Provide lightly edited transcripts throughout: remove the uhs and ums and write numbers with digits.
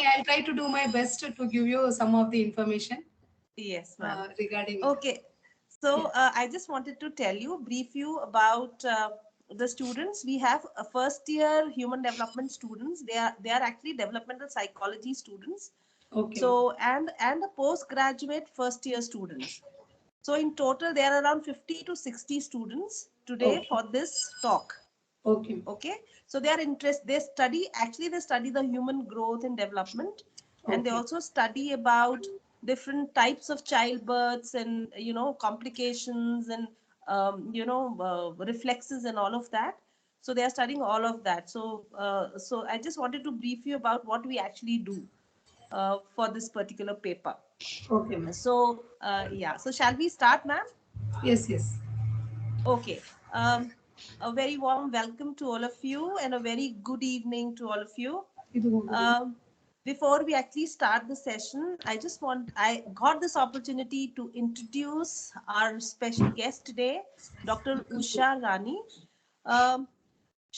I'll try to do my best to give you some of the information. Yes, ma'am. Regarding. Okay. So I just wanted to brief you about the students. We have a first year human development students. They are actually developmental psychology students. Okay. So and the postgraduate first year students. So in total, there are around 50 to 60 students today Okay. for this talk. Okay. Okay. So they are interested. They study the human growth and development, and they Okay. also study about different types of childbirths and complications and reflexes and all of that. So they are studying all of that. So I just wanted to brief you about what we actually do for this particular paper. Okay, ma'am. So yeah. So shall we start, ma'am? Yes, yes. Okay. A very warm welcome to all of you and a very good evening to all of you. Um, Before we actually start the session, I got this opportunity to introduce our special guest today, Dr. Usha Rani. Um,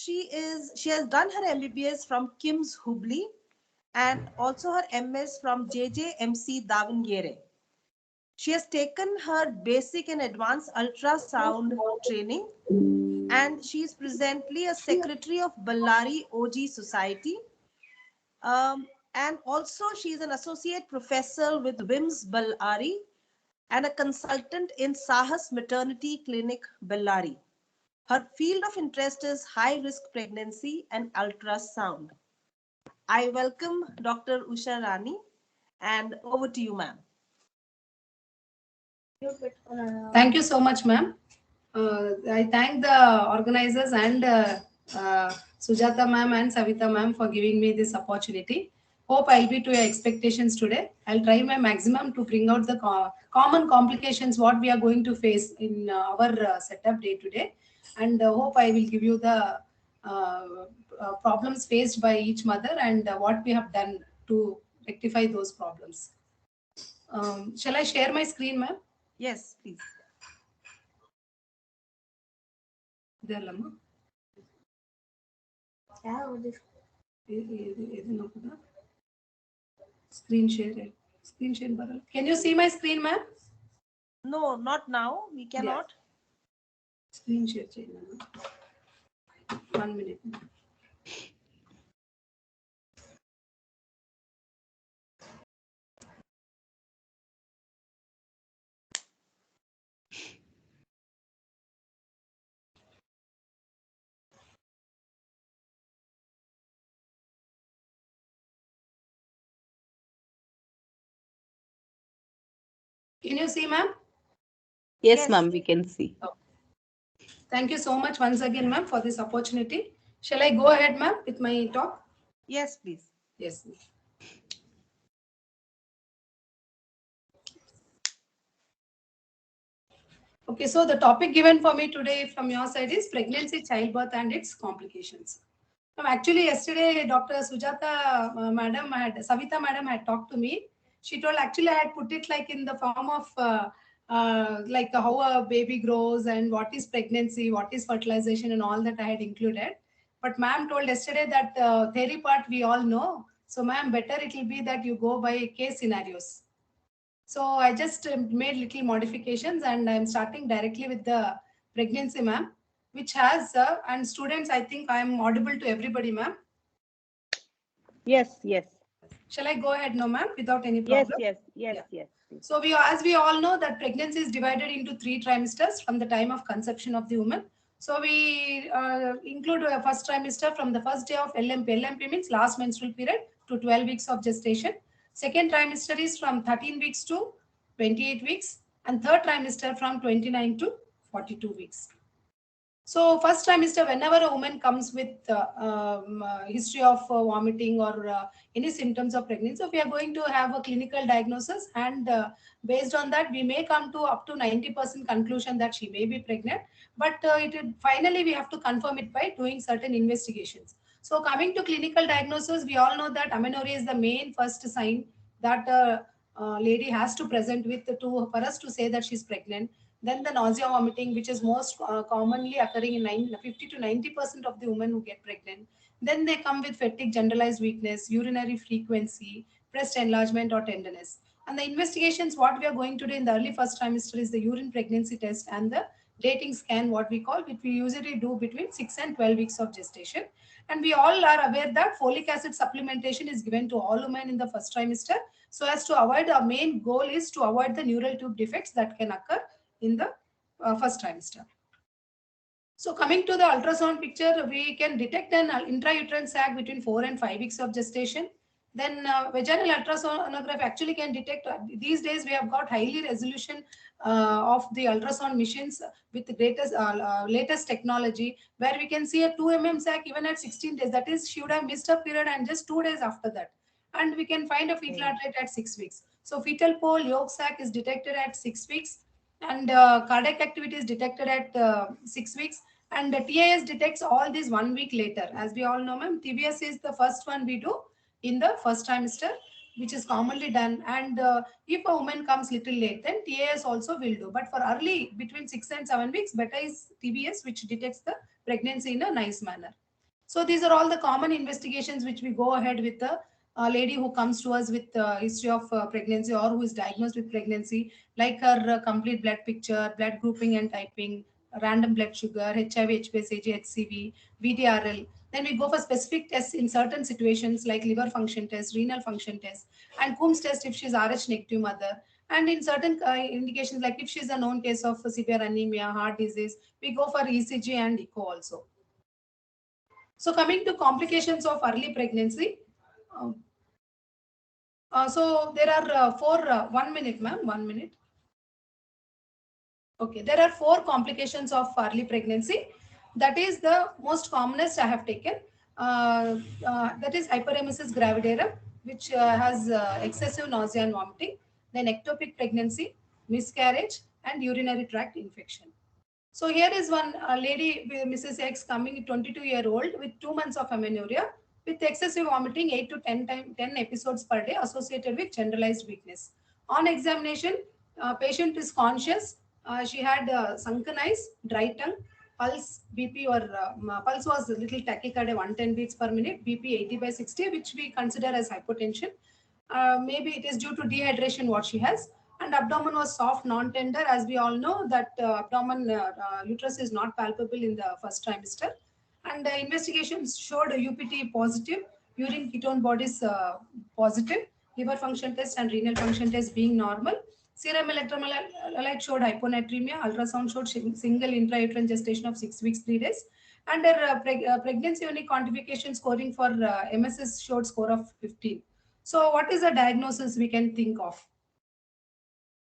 she has done her MBBS from KIMS Hubli and also her MS from JJMC Davangere. She has taken her basic and advanced ultrasound training, and she is presently a secretary of Ballari OG Society. And also, she is an associate professor with WIMS Ballari and a consultant in Sahas Maternity Clinic Ballari. Her field of interest is high risk pregnancy and ultrasound. I welcome Dr. Usha Rani, and over to you, ma'am. Thank you so much, ma'am. I thank the organizers and Sujata ma'am and Savita ma'am for giving me this opportunity. Hope I'll be to your expectations today. I'll try my maximum to bring out the common complications what we are going to face in our setup day to day, and hope I will give you the problems faced by each mother and what we have done to rectify those problems. Shall I share my screen, ma'am? Yes, please. ಇದೆಯಲ್ಲಮ್ಮ screen share ಬರಲ್ಲ. Can you see my screen, ma'am? No, not now. We cannot. Yeah. Screen share చేయండి. 1 minute. Can you see, ma'am? Yes, Yes. ma'am, we can see. Oh. Thank you so much once again, ma'am, for this opportunity. Shall I go ahead, ma'am, with my talk? Yes, please. Yes. Okay, so the topic given for me today from your side is pregnancy, childbirth, and its complications. Actually, yesterday, Dr. Sujata Savita madam had talked to me. She told actually I had put it like in the form of like how a baby grows and what is pregnancy, what is fertilization, and all that I had included. But ma'am told yesterday that theory part we all know. So ma'am, better it will be that you go by case scenarios. So I just made little modifications and I'm starting directly with the pregnancy, ma'am, which has, and students, I think I am audible to everybody, ma'am. Yes, yes. Shall I go ahead now, ma'am, without any problem? Yes. Yeah. So as we all know that pregnancy is divided into 3 trimesters from the time of conception of the woman. So we include a first trimester from the first day of LMP. LMP means last menstrual period to 12 weeks of gestation. Second trimester is from 13 weeks to 28 weeks. And third trimester from 29 to 42 weeks. So first trimester, whenever a woman comes with history of vomiting or any symptoms of pregnancy, so we are going to have a clinical diagnosis, and based on that, we may come to up to 90% conclusion that she may be pregnant. But finally, we have to confirm it by doing certain investigations. So coming to clinical diagnosis, we all know that amenorrhea is the main first sign that a lady has to present with for us to say that she's pregnant. Then the nausea, vomiting, which is most commonly occurring in 50 to 90% of the women who get pregnant. Then they come with fatigue, generalized weakness, urinary frequency, breast enlargement or tenderness. And the investigations, what we are going to do in the early first trimester is the urine pregnancy test and the dating scan, what we call, which we usually do between 6 and 12 weeks of gestation. And we all are aware that folic acid supplementation is given to all women in the first trimester. So as to avoid, our main goal is to avoid the neural tube defects that can occur in the first trimester. So coming to the ultrasound picture, we can detect an intrauterine sac between 4 and 5 weeks of gestation. Then vaginal ultrasonography actually can detect, these days we have got highly resolution of the ultrasound machines with the greatest, latest technology, where we can see a 2 sac even at 16 days. That is, she would have missed a period and just 2 days after that. And we can find a fetal heart rate at 6 weeks. So fetal pole yolk sac is detected at 6 weeks, and cardiac activity is detected at 6 weeks, and the TIS detects all these 1 week later. As we all know, ma'am, TBS is the first one we do in the first trimester, which is commonly done. And if a woman comes little late, then TIS also will do. But for early, between 6 and 7 weeks, better is TBS, which detects the pregnancy in a nice manner. So these are all the common investigations which we go ahead with the lady who comes to us with history of pregnancy, or who is diagnosed with pregnancy, like her complete blood picture, blood grouping and typing, random blood sugar, HIV, HbSAg, HCV, VDRL. Then we go for specific tests in certain situations like liver function test, renal function test, and Coombs test if she is Rh negative mother. And in certain indications, like if she is a known case of severe anemia, heart disease, we go for ECG and echo also. So coming to complications of early pregnancy. So there are 1 minute, ma'am, 1 minute. Okay, there are 4 complications of early pregnancy. That is the most commonest I have taken. That is hyperemesis gravidarum, which has excessive nausea and vomiting. Then ectopic pregnancy, miscarriage, and urinary tract infection. So here is one lady, Mrs. X, coming 22-year-old with 2 months of amenorrhea with excessive vomiting, 8 to 10 episodes per day associated with generalized weakness. On examination, patient is conscious. She had sunken eyes, dry tongue, pulse, BP or pulse was a little tachycardia, 110 beats per minute, BP 80/60, which we consider as hypotension. Maybe it is due to dehydration what she has. And abdomen was soft, non-tender. As we all know that abdomen uterus is not palpable in the first trimester. And the investigations showed a UPT positive, urine ketone bodies positive, liver function test and renal function test being normal. Serum electrolyte showed hyponatremia. Ultrasound showed single intrauterine gestation of 6 weeks, 3 days. And their pregnancy unique quantification scoring for MSS showed score of 15. So what is the diagnosis we can think of?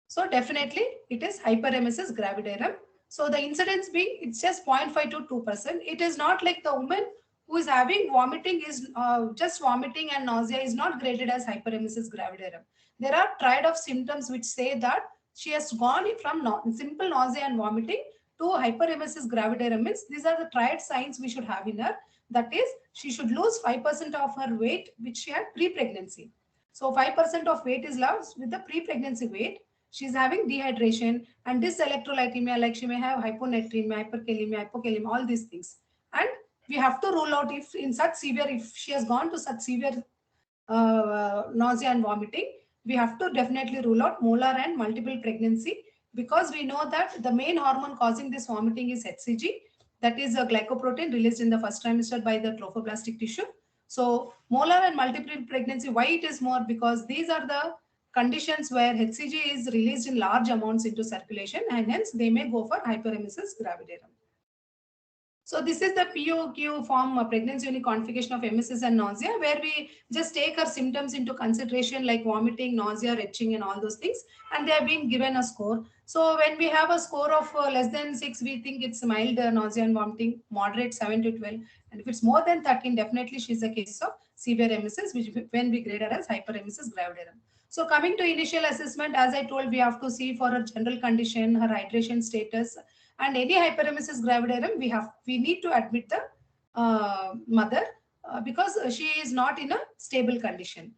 So definitely it is hyperemesis gravidarum. So the incidence being, it's just 0.5 to 2%. It is not like the woman who is having vomiting is just vomiting and nausea is not graded as hyperemesis gravidarum. There are triad of symptoms which say that she has gone from simple nausea and vomiting to hyperemesis gravidarum. Means these are the triad signs we should have in her. That is, she should lose 5% of her weight which she had pre-pregnancy. So 5% of weight is lost with the pre-pregnancy weight. She's having dehydration and dyselectrolytemia, like she may have hyponatremia, hyperkalemia, hypokalemia, all these things. And we have to rule out if in such severe, if she has gone to such severe nausea and vomiting, we have to definitely rule out molar and multiple pregnancy, because we know that the main hormone causing this vomiting is HCG, that is a glycoprotein released in the first trimester by the trophoblastic tissue. So molar and multiple pregnancy, why it is more? Because these are the conditions where HCG is released in large amounts into circulation, and hence they may go for hyperemesis gravidarum. So this is the POQ form pregnancy unique quantification of MSS and nausea, where we just take our symptoms into consideration like vomiting, nausea, retching and all those things, and they are being given a score. So when we have a score of less than 6, we think it's mild nausea and vomiting, moderate 7 to 12. And if it's more than 13, definitely she's a case of severe MSS, which when we grade her as hyperemesis gravidarum. So coming to initial assessment, as I told, we have to see for her general condition, her hydration status, and any hyperemesis gravidarum, we need to admit the mother because she is not in a stable condition.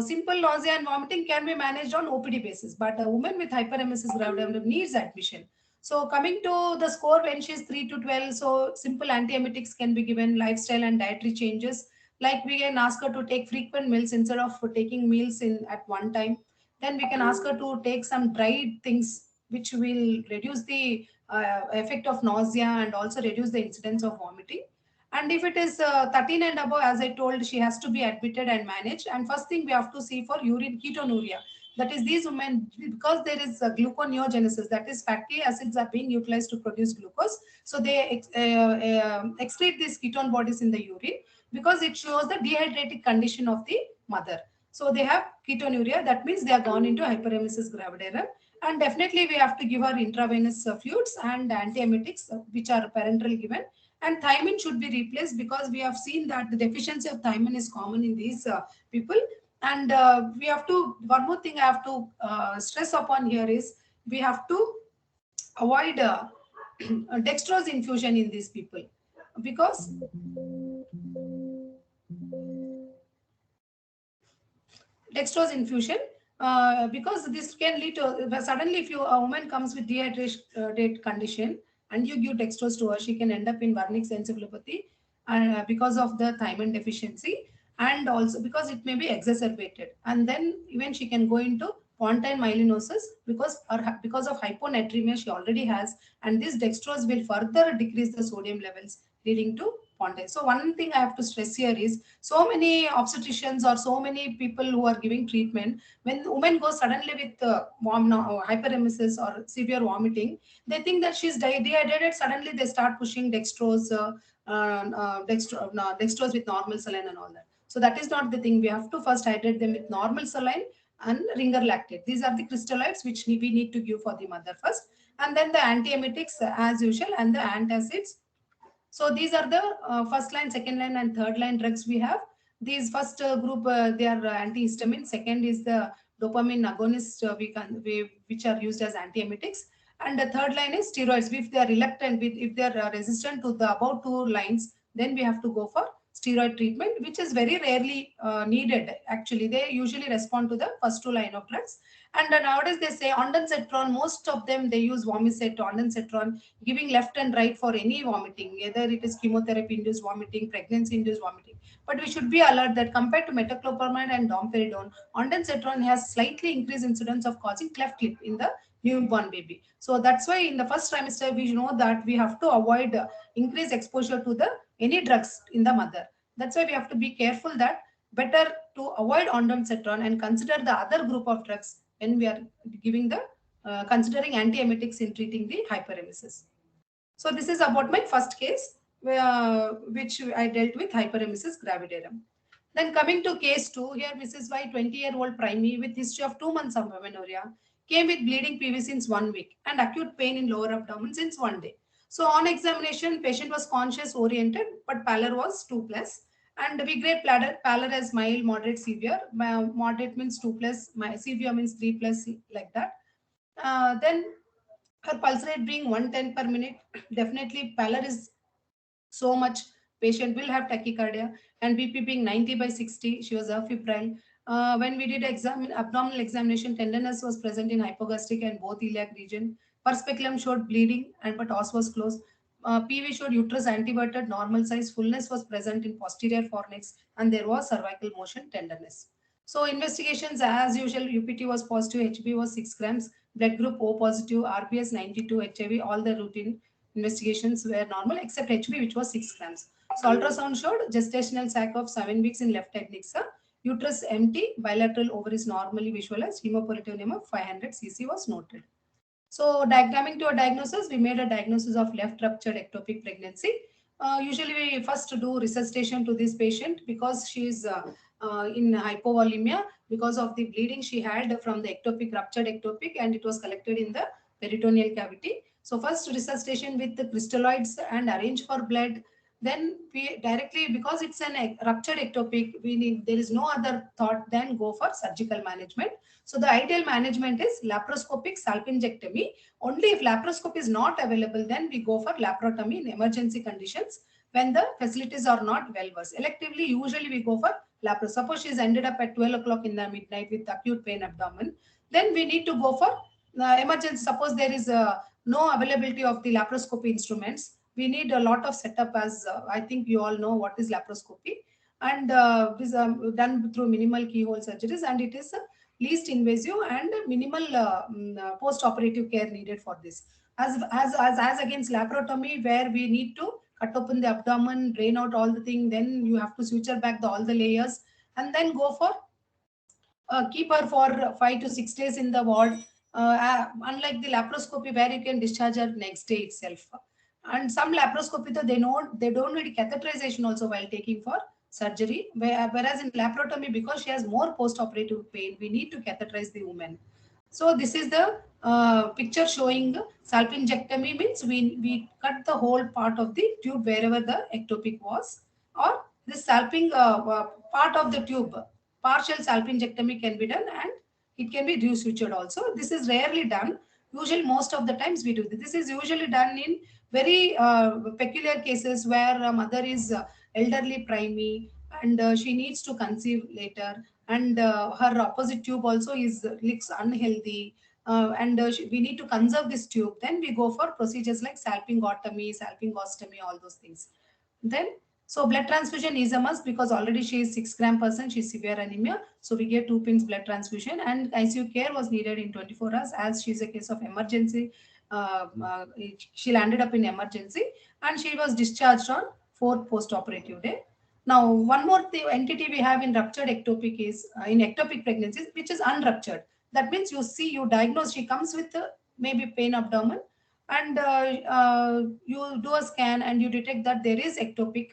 Simple nausea and vomiting can be managed on OPD basis, but a woman with hyperemesis gravidarum needs admission. So coming to the score when she's 3 to 12, so simple antiemetics can be given, lifestyle and dietary changes. Like we can ask her to take frequent meals instead of taking meals in at one time. Then we can ask her to take some dried things which will reduce the effect of nausea and also reduce the incidence of vomiting. And if it is 13 and above, as I told, she has to be admitted and managed. And first thing we have to see for urine ketonuria. That is, these women, because there is gluconeogenesis, that is, fatty acids are being utilized to produce glucose. So they excrete these ketone bodies in the urine because it shows the dehydrated condition of the mother. So they have ketonuria. That means they are gone into hyperemesis gravidarum. And definitely we have to give her intravenous fluids and antiemetics, which are parenteral given. And thiamine should be replaced because we have seen that the deficiency of thiamine is common in these people. And we have to, one more thing I have to stress upon here is we have to avoid dextrose infusion in these people because dextrose infusion because this can lead to suddenly if you a woman comes with dehydrated condition and you give dextrose to her, she can end up in Wernicke's encephalopathy because of the thiamine deficiency, and also because it may be exacerbated, and then even she can go into pontine myelinosis because of hyponatremia she already has, and this dextrose will further decrease the sodium levels leading to pontine. So one thing I have to stress here is so many obstetricians or so many people who are giving treatment, when women go suddenly with hyperemesis or severe vomiting, they think that she's dehydrated. Suddenly they start pushing dextrose, dextrose with normal saline and all that. So that is not the thing. We have to first hydrate them with normal saline and ringer lactate. These are the crystalloids which we need to give for the mother first, and then the antiemetics as usual and the antacids. So these are the first line, second line, and third line drugs we have. These first group, they are antihistamine. Second is the dopamine agonist, which are used as antiemetics. And the third line is steroids. If they are reluctant, if they are resistant to the above two lines, then we have to go for steroid treatment, which is very rarely needed. Actually, they usually respond to the first two line of drugs. And nowadays they say ondansetron. Most of them they use Vomicet, ondansetron, giving left and right for any vomiting, either it is chemotherapy-induced vomiting, pregnancy-induced vomiting. But we should be alert that compared to metoclopramide and domperidone, ondansetron has slightly increased incidence of causing cleft lip in the newborn baby. So that's why in the first trimester we know that we have to avoid increased exposure to the any drugs in the mother. That's why we have to be careful that better to avoid ondansetron and consider the other group of drugs when we are giving the considering antiemetics in treating the hyperemesis. So this is about my first case, which I dealt with hyperemesis gravidarum. Then coming to case 2, here Mrs. Y, 20-year-old primey with history of 2 months of amenorrhea, came with bleeding PV since 1 week and acute pain in lower abdomen since 1 day. So on examination, patient was conscious oriented, but pallor was 2+. And we grade pallor as mild, moderate, severe. Moderate means 2+, severe means 3+, like that. Then her pulse rate being 110 per minute, definitely pallor is so much, patient will have tachycardia, and BP being 90/60, she was febrile. When we did abdominal examination, tenderness was present in hypogastric and both iliac region. Perspeculum showed bleeding, and but os was closed. PV showed uterus anteverted, normal size, fullness was present in posterior fornix, and there was cervical motion tenderness. So investigations as usual, UPT was positive, HB was 6 grams, blood group O positive, RBS 92, HIV, all the routine investigations were normal except HB, which was 6 grams. So ultrasound showed gestational sac of 7 weeks in left adnexa, uterus empty, bilateral ovaries normally visualized, hemoperitoneum of 500 cc was noted. So coming to a diagnosis, we made a diagnosis of left ruptured ectopic pregnancy. Usually we first do resuscitation to this patient because she is in hypovolemia because of the bleeding she had from the ruptured ectopic, and it was collected in the peritoneal cavity. So first resuscitation with the crystalloids and arrange for blood. Then we directly, because it's an ruptured ectopic, there is no other thought than go for surgical management. So the ideal management is laparoscopic salpingectomy. Only if laparoscopy is not available, then we go for laparotomy in emergency conditions when the facilities are not well versed. Electively, usually we go for laparoscopy. Suppose she's ended up at 12 o'clock in the midnight with acute pain abdomen, then we need to go for emergency. Suppose there is a no availability of the laparoscopy instruments, we need a lot of setup, as I think you all know what is laparoscopy. And this is done through minimal keyhole surgeries, and it is least invasive and minimal post-operative care needed for this. As against laparotomy, where we need to cut open the abdomen, drain out all the thing, then you have to suture back all the layers, and then go for keep her for 5 to 6 days in the ward. Unlike the laparoscopy, where you can discharge her next day itself. And some laparoscopy, though, they don't need catheterization also while taking for surgery. Whereas in laparotomy, because she has more post-operative pain, we need to catheterize the woman. So this is the picture showing salpingectomy, means we cut the whole part of the tube wherever the ectopic was, or this salping part of the tube, partial salpingectomy can be done, and it can be resutured also. This is rarely done. Usually, most of the times we do this. This is usually done in very peculiar cases where a mother is elderly primey, and she needs to conceive later, and her opposite tube also is looks unhealthy, and we need to conserve this tube. Then we go for procedures like salpingotomy, salpingostomy, all those things. Then, so blood transfusion is a must, because already she is 6 gram person, she is severe anemia. So we get 2 pins blood transfusion, and ICU care was needed in 24 hours, as she is a case of emergency. Uh, uh, she landed up in emergency, and she was discharged on 4th post-operative day. Now, one more entity we have in ruptured ectopic is in ectopic pregnancies, which is unruptured. That means you diagnose, she comes with maybe pain abdomen, and you do a scan and you detect that there is ectopic,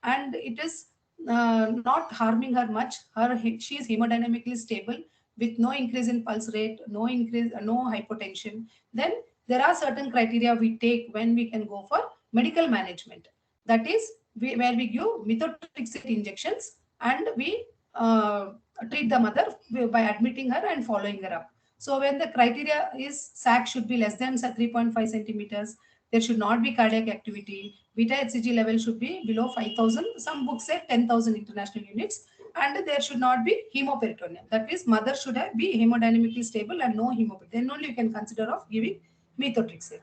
and it is not harming her much. She is hemodynamically stable with no increase in pulse rate, no hypotension. Then there are certain criteria we take when we can go for medical management. That is, where we give methotrexate injections, and we treat the mother by admitting her and following her up. So when the criteria is sac should be less than 3.5 centimeters, there should not be cardiac activity, beta HCG level should be below 5,000. Some books say 10,000 international units, and there should not be hemoperitoneum. That is, mother should be hemodynamically stable and no hemoperitoneum. Then only you can consider of giving methotrexate.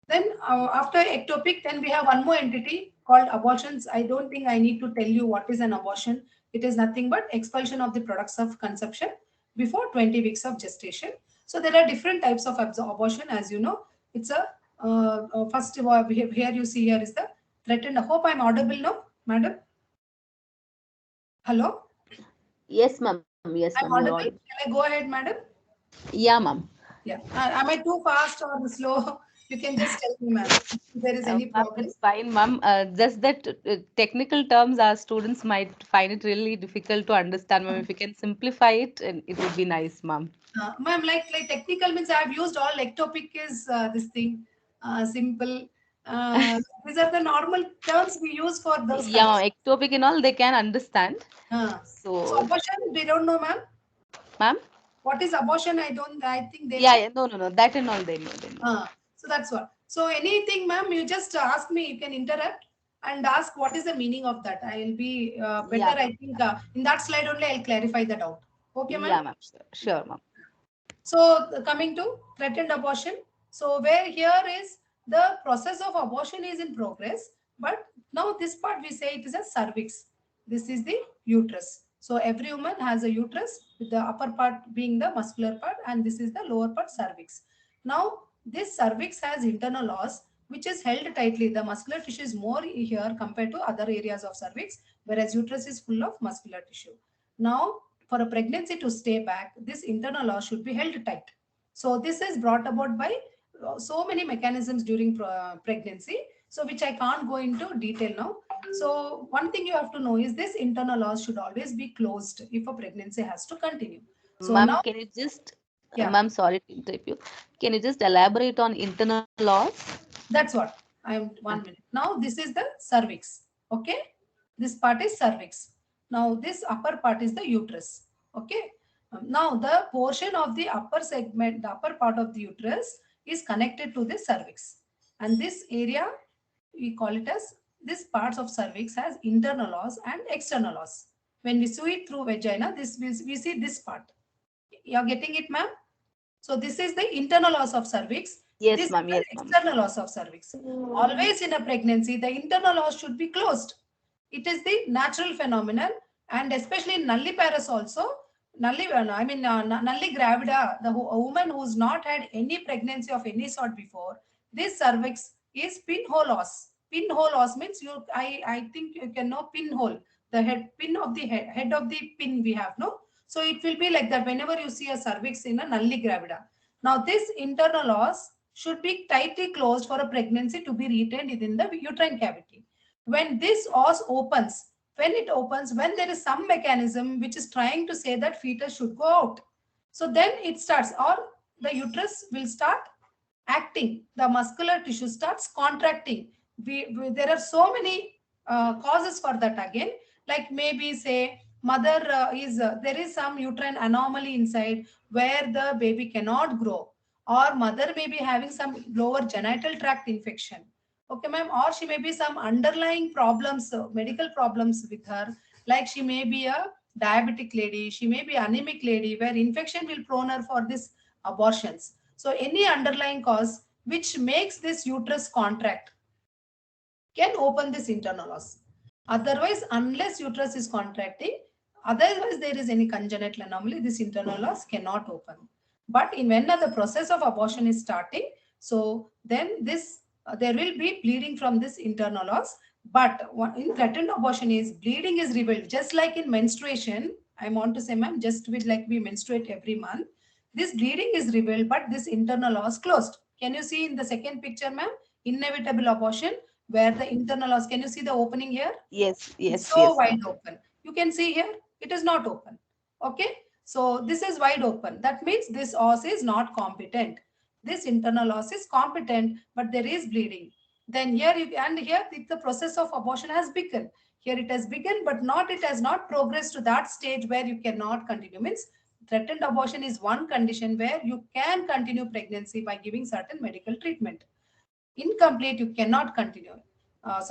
Then after ectopic, then we have one more entity called abortions. I don't think I need to tell you what is an abortion. It is nothing but expulsion of the products of conception before 20 weeks of gestation. So there are different types of abortion, as you know. It's a first here you see here is the threatened. I hope I'm audible now, madam. Hello. Yes, ma'am. Yes, I'm ma'am. You're audible. audible. Can I go ahead, madam? Yeah, ma'am. Yeah. Am I too fast or slow? You can just tell me, ma'am, if there is any Ma'am, problem. it's fine, ma'am. Just that technical terms our students might find it really difficult to understand, ma'am. If you can simplify it, and it would be nice, ma'am. Ma'am, like technical means I've used all. Ectopic is this thing, simple. These are the normal terms we use for those Yeah, conditions. ma'am. Ectopic and all they can understand. So So, abortion, they don't know, ma'am. ma'am. What is abortion? I think they Yeah, know. yeah. No, no, no. That and all they know. They know. So that's what. So anything, ma'am, you just ask me. You can interrupt and ask what is the meaning of that. I'll be Yeah, better. ma'am. I think in that slide only I'll clarify the doubt. Okay, ma'am. Yeah, ma'am. Sure, sure, ma'am. So coming to threatened abortion. So where here is the process of abortion is in progress, but now this part we say it is a cervix. This is the uterus. So every woman has a uterus with the upper part being the muscular part, and this is the lower part, cervix. Now this cervix has internal os which is held tightly. The muscular tissue is more here compared to other areas of cervix, whereas uterus is full of muscular tissue. Now for a pregnancy to stay back, this internal os should be held tight. So this is brought about by so many mechanisms during pregnancy, so which I can't go into detail now. So one thing you have to know is this internal os should always be closed if a pregnancy has to continue. So Ma'am, now, can you just, yeah, ma'am, sorry to interrupt you. Can you just elaborate on internal laws? that's what I'm 1 minute. Now this is the cervix. Okay, this part is cervix. Now this upper part is the uterus. Okay. Now the portion of the upper segment, the upper part of the uterus is connected to the cervix, and this area we call it as this parts of cervix has internal os and external os. When we see it through vagina, this we see this part. You are getting it, ma'am? So this is the internal os of cervix. Yes, This is ma'am. an Yes, ma'am. external os of cervix. Always in a pregnancy, the internal os should be closed. It is the natural phenomenon, and especially in nulliparous also, nulli gravida, the woman who's not had any pregnancy of any sort before, this cervix is pinhole os. Pinhole os means I think you can know pinhole, the pin of the head of the pin we have, no? So it will be like that whenever you see a cervix in a nulli gravida. Now this internal os should be tightly closed for a pregnancy to be retained within the uterine cavity. When this os opens, when there is some mechanism which is trying to say that fetus should go out, so then it starts, or the uterus will start acting, the muscular tissue starts contracting. There are so many causes for that again, like maybe say mother there is some uterine anomaly inside where the baby cannot grow, or mother may be having some lower genital tract infection. Okay, ma'am. Or she may be some underlying problems, medical problems with her. Like she may be a diabetic lady, she may be anemic lady, where infection will prone her for this abortions. So any underlying cause which makes this uterus contract can open this internal os. Otherwise, unless uterus is contracting, otherwise there is any congenital anomaly, this internal os cannot open. But in when the process of abortion is starting, so then this there will be bleeding from this internal os. But in threatened abortion is bleeding is revealed just like in menstruation. I want to say, ma'am, just with like we menstruate every month, this bleeding is revealed, but this internal os closed. Can you see in the second picture, ma'am? Inevitable abortion where the internal os. Can you see the opening here? Yes, It's yes, so yes, wide ma'am. open. You can see here, it is not open. Okay. So this is wide open. That means this os is not competent. This internal os is competent, but there is bleeding. Then here and here the process of abortion has begun. Here it has begun, but not it has not progressed to that stage where you cannot continue. Means threatened abortion is one condition where you can continue pregnancy by giving certain medical treatment. Incomplete, you cannot continue.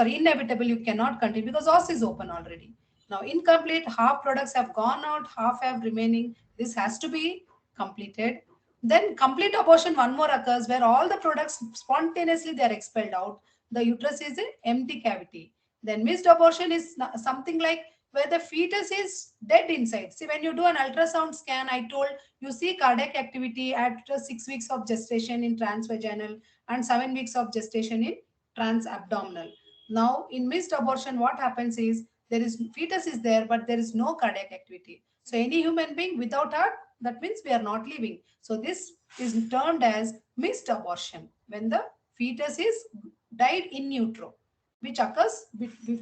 Inevitable, you cannot continue because os is open already. Now, incomplete, half products have gone out, half have remaining. This has to be completed. Then complete abortion, one more occurs where all the products spontaneously they are expelled out. The uterus is an empty cavity. Then missed abortion is something like where the fetus is dead inside. See, when you do an ultrasound scan, I told you see cardiac activity at 6 weeks of gestation in transvaginal and 7 weeks of gestation in transabdominal. Now, in missed abortion, what happens is there is fetus is there, but there is no cardiac activity. So, any human being without heart, that means we are not living. So, this is termed as missed abortion when the fetus is died in utero, which occurs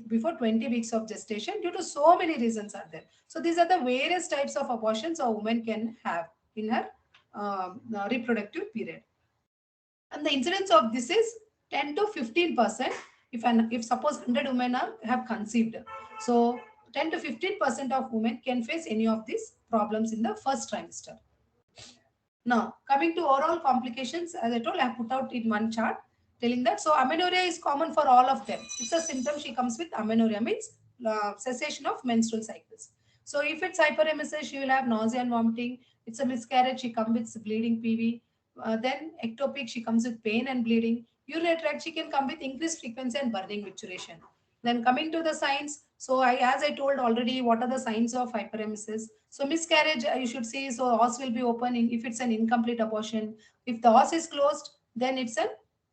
before 20 weeks of gestation due to so many reasons are there. So, these are the various types of abortions a woman can have in her reproductive period. And the incidence of this is 10 to 15%. If suppose 100 women have conceived, so 10 to 15% of women can face any of these problems in the first trimester. Now, coming to oral complications, as I told, I have put out in one chart telling that. So, amenorrhea is common for all of them. It's a symptom she comes with. Amenorrhea means cessation of menstrual cycles. So, if it's hyperemesis, she will have nausea and vomiting. It's a miscarriage, she comes with bleeding PV. Then ectopic, she comes with pain and bleeding. Urinary tract, she can come with increased frequency and burning micturition. Then coming to the signs, so as I told already, what are the signs of hyperemesis? So miscarriage, you should see, so os will be open if it's an incomplete abortion. If the os is closed, then it's a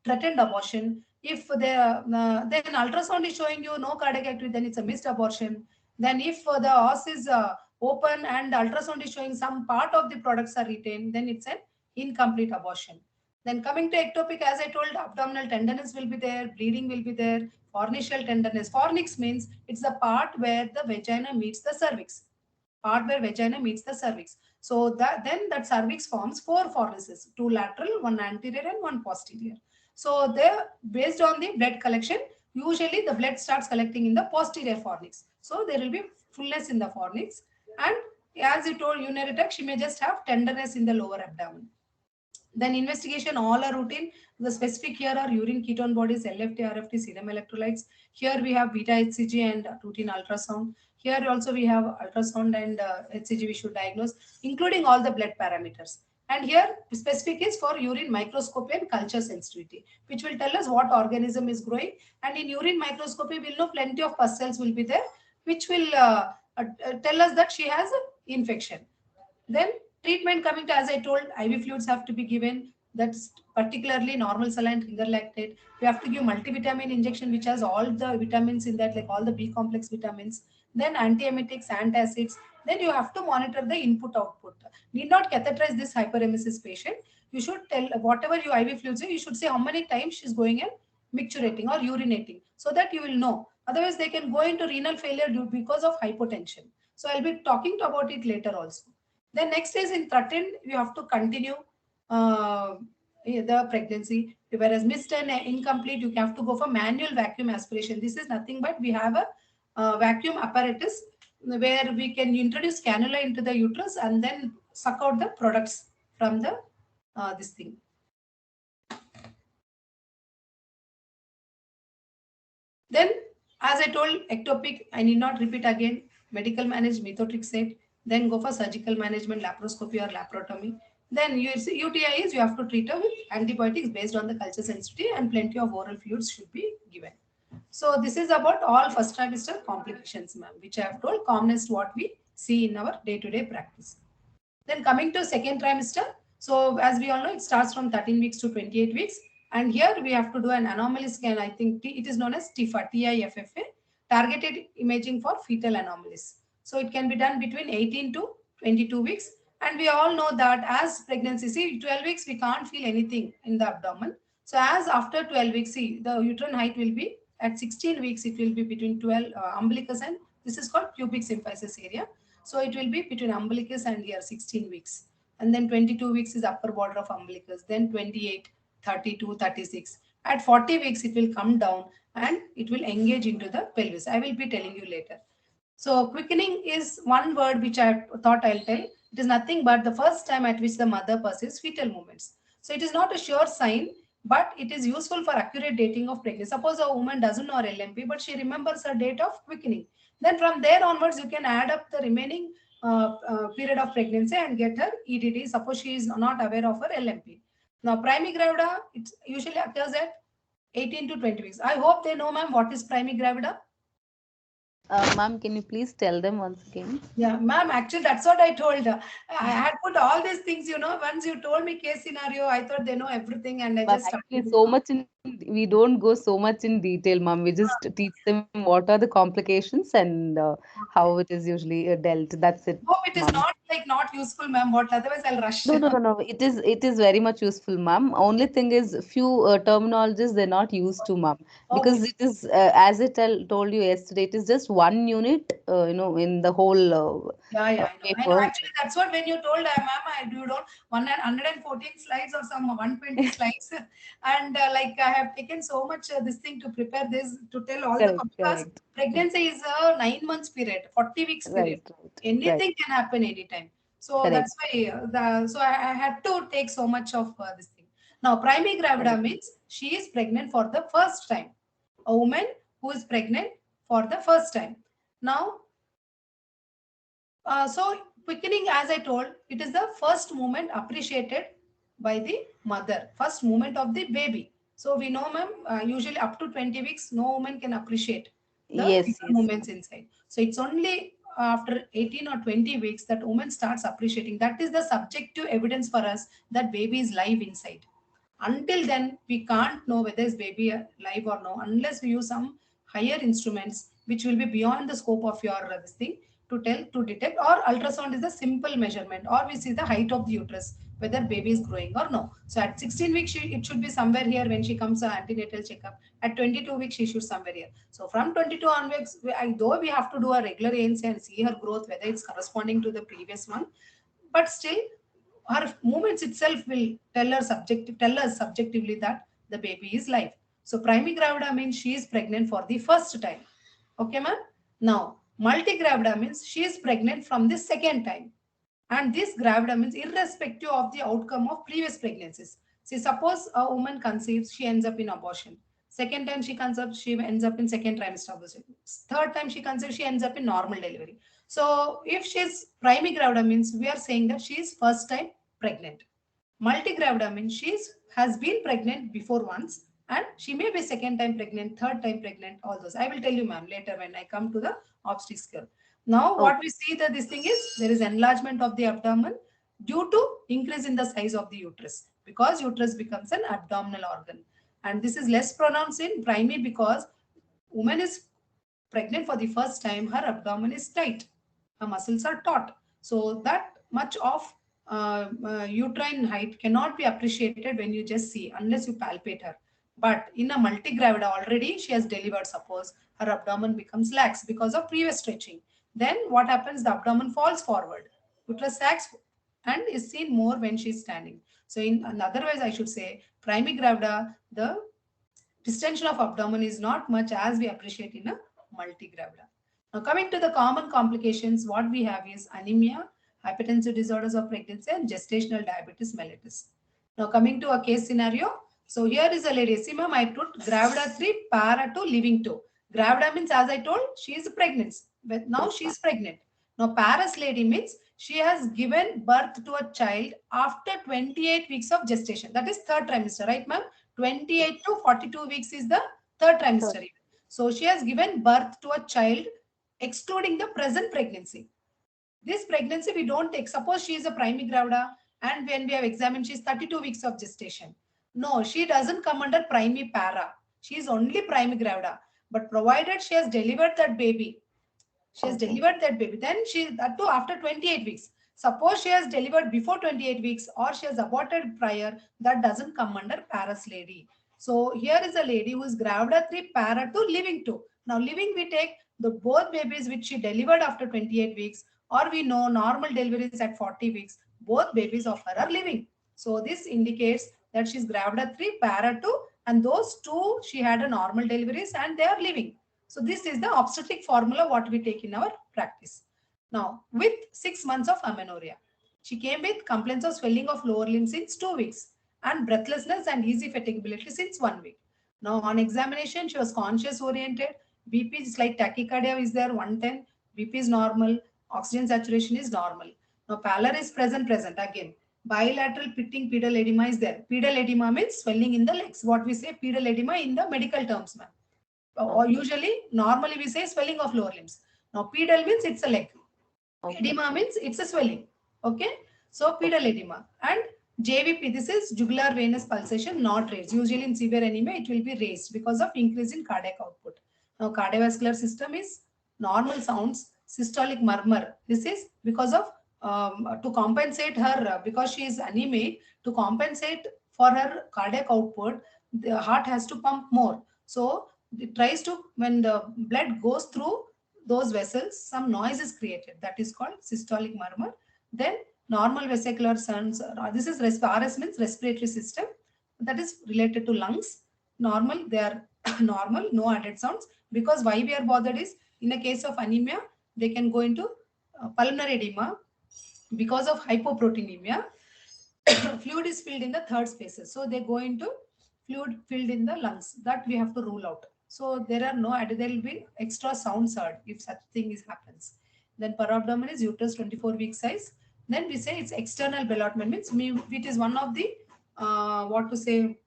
threatened abortion. If then ultrasound is showing you no cardiac activity, then it's a missed abortion. Then if the os is open and ultrasound is showing some part of the products are retained, then it's an incomplete abortion. Then coming to ectopic, as I told, abdominal tenderness will be there, bleeding will be there, fornical tenderness. Fornix means it's the part where the vagina meets the cervix. Part where vagina meets the cervix. So that cervix forms four fornices, two lateral, one anterior and one posterior. So based on the blood collection, usually the blood starts collecting in the posterior fornix. So there will be fullness in the fornix. And as you told, urinary tract, she may just have tenderness in the lower abdomen. Then investigation, all are routine. The specific here are urine ketone bodies, LFT, RFT, serum electrolytes. Here we have beta HCG and routine ultrasound. Here also we have ultrasound and HCG we should diagnose, including all the blood parameters. And here specific is for urine microscopy and culture sensitivity, which will tell us what organism is growing. And in urine microscopy, we'll know plenty of pus cells will be there, which will tell us that she has an infection. Then treatment coming to, as I told, IV fluids have to be given. That's particularly normal saline finger lactate. We have to give multivitamin injection, which has all the vitamins in that, like all the B complex vitamins. Then antiemetics, antacids. Then you have to monitor the input output. Need not catheterize this hyperemesis patient. You should tell whatever you IV fluids, you should say how many times she's going and micturating or urinating, so that you will know. Otherwise, they can go into renal failure due because of hypotension. So I'll be talking about it later also. Then next is in threatened, you have to continue the pregnancy. Whereas missed and incomplete, you have to go for manual vacuum aspiration. This is nothing but we have a vacuum apparatus where we can introduce cannula into the uterus and then suck out the products from the this thing. Then, as I told, ectopic, I need not repeat again. Medical managed methotrexate, then go for surgical management, laparoscopy or laparotomy. Then UTI is you have to treat her with antibiotics based on the culture sensitivity, and plenty of oral fluids should be given. So this is about all first trimester complications, ma'am, which I have told, commonest what we see in our day-to-day practice. Then coming to second trimester. So as we all know, it starts from 13 weeks to 28 weeks. And here we have to do an anomaly scan. I think it is known as TIFA, TIFFA, targeted imaging for fetal anomalies. So it can be done between 18 to 22 weeks. And we all know that as pregnancy, see, 12 weeks, we can't feel anything in the abdomen. So as after 12 weeks, see, the uterine height will be at 16 weeks, it will be between 12 umbilicus, and this is called pubic symphysis area. So it will be between umbilicus and here 16 weeks. And then 22 weeks is upper border of umbilicus, then 28, 32, 36. At 40 weeks, it will come down and it will engage into the pelvis. I will be telling you later. So quickening is one word which I thought I'll tell. It is nothing but the first time at which the mother perceives fetal movements. So it is not a sure sign, but it is useful for accurate dating of pregnancy. Suppose a woman doesn't know her LMP, but she remembers her date of quickening. Then from there onwards, you can add up the remaining period of pregnancy and get her EDD. Suppose she is not aware of her LMP. Now, primigravida, it usually occurs at 18 to 20 weeks. I hope they know, ma'am, what is primigravida. Ma'am, can you please tell them once again? Yeah, ma'am, actually, that's what I told her. I had put all these things, once you told me case scenario, I thought they know everything, and I Ma'am, just actually, started. so much we don't go so much in detail, ma'am. We just teach them what are the complications and how it is usually dealt. That's it, Hope it is ma'am. not like not useful, ma'am. What otherwise I'll rush. No, no, no, no. It is very much useful, ma'am. Only thing is few terminologies they're not used to, ma'am, Okay. because it is as told you yesterday. It is just one unit, in the whole Yeah, yeah, I know. I know. paper. Actually, that's what when you told, ma'am, I do don't 114 slides or some 120 slides, and like I have taken so much this thing to prepare this to tell all the Correct, because correct. pregnancy is a 9 months period, 40 weeks period. Right, right, right. Anything can happen anytime. So Correct, that's why I had to take so much of this thing. Now, primigravida correct. means she is pregnant for the first time. A woman who is pregnant for the first time. Now, so quickening, as I told, it is the first movement appreciated by the mother, first movement of the baby. So we know, ma'am, usually up to 20 weeks, no woman can appreciate the Yes, fetal yes, movements inside. So it's only after 18 or 20 weeks that woman starts appreciating. That is the subjective evidence for us that baby is live inside. Until then, we can't know whether is baby live or no unless we use some higher instruments which will be beyond the scope of your this thing to detect, or ultrasound is the simple measurement, or we see the height of the uterus whether baby is growing or no. So at 16 weeks it should be somewhere here when she comes antenatal checkup. At 22 weeks she should somewhere here. So from 22 onwards, though we have to do a regular ANC and see her growth whether it's corresponding to the previous one, but still her movements itself will tell us subjectively that the baby is live. So primigravida means she is pregnant for the first time. Okay, ma'am? Now, multigravida means she is pregnant from the second time. And this gravida means irrespective of the outcome of previous pregnancies. See, suppose a woman conceives, she ends up in abortion. Second time she conceives, she ends up in second trimester abortion. Third time she conceives, she ends up in normal delivery. So if she's primigravida means we are saying that she is first time pregnant. Multigravida means she has been pregnant before once, and she may be second time pregnant, third time pregnant, all those. I will tell you, ma'am, later when I come to the obstetrical. Now, Oh, what we see that this thing is, there is enlargement of the abdomen due to increase in the size of the uterus, because uterus becomes an abdominal organ. And this is less pronounced in primary because woman is pregnant for the first time, her abdomen is tight, her muscles are taut. So that much of uterine height cannot be appreciated when you just see, unless you palpate her. But in a multigravida, already she has delivered, suppose her abdomen becomes lax because of previous stretching. Then what happens? The abdomen falls forward, uterus sags and is seen more when she is standing. So in another ways, I should say, primigravida, the distension of abdomen is not much as we appreciate in a multigravida. Now coming to the common complications, what we have is anemia, hypertensive disorders of pregnancy, and gestational diabetes mellitus. Now coming to a case scenario. So here is a lady. See ma'am, I put gravida 3, para 2, living 2. Gravida means, as I told, she is pregnant. But now yes, she ma'am. is pregnant. Now paras lady means she has given birth to a child after 28 weeks of gestation. That is third trimester, right ma'am? 28 to 42 weeks is the third Third. trimester. So she has given birth to a child excluding the present pregnancy. This pregnancy we don't take. Suppose she is a primigravida and when we have examined she is 32 weeks of gestation. No, she doesn't come under primipara. She is only primigravida. But provided she has delivered that baby, Okay. then she, that too after 28 weeks. Suppose she has delivered before 28 weeks or she has aborted prior, that doesn't come under paras lady. So here is a lady who is gravida 3, para 2, living 2. Now living we take the both babies which she delivered after 28 weeks, or we know normal deliveries at 40 weeks, both babies of her are living. So this indicates that she's gravida 3, para 2, and those two she had a normal deliveries and they are living. So this is the obstetric formula what we take in our practice. Now, with 6 months of amenorrhea, she came with complaints of swelling of lower limbs since 2 weeks and breathlessness and easy fatigability since 1 week. Now, on examination, she was conscious oriented. BP is like tachycardia is there 110. BP is normal. Oxygen saturation is normal. Now, pallor is present again. Bilateral pitting pedal edema is there. Pedal edema means swelling in the legs. What we say pedal edema in the medical terms, ma'am. Or Okay. usually, normally we say swelling of lower limbs. Now, pedal means it's a leg. Okay. Edema means it's a swelling. Okay. So, pedal Okay. edema. And JVP, this is jugular venous pulsation, not raised. Usually in severe anemia, it will be raised because of increase in cardiac output. Now, cardiovascular system is normal sounds, systolic murmur. This is because of to compensate her, because she is anemic, to compensate for her cardiac output, the heart has to pump more. So, it tries to, when the blood goes through those vessels, some noise is created. That is called systolic murmur. Then normal vesicular sounds. This is RS means respiratory system. That is related to lungs. Normal, they are normal, no added sounds. Because why we are bothered is, in a case of anemia, they can go into pulmonary edema because of hypoproteinemia. Fluid is filled in the third spaces. So they go into fluid filled in the lungs. That we have to rule out. So there are no added, there will be extra sounds heard if such thing is happens. Then parabdomen is uterus 24 week size. Then we say it's external ballotment means it is one of the what to say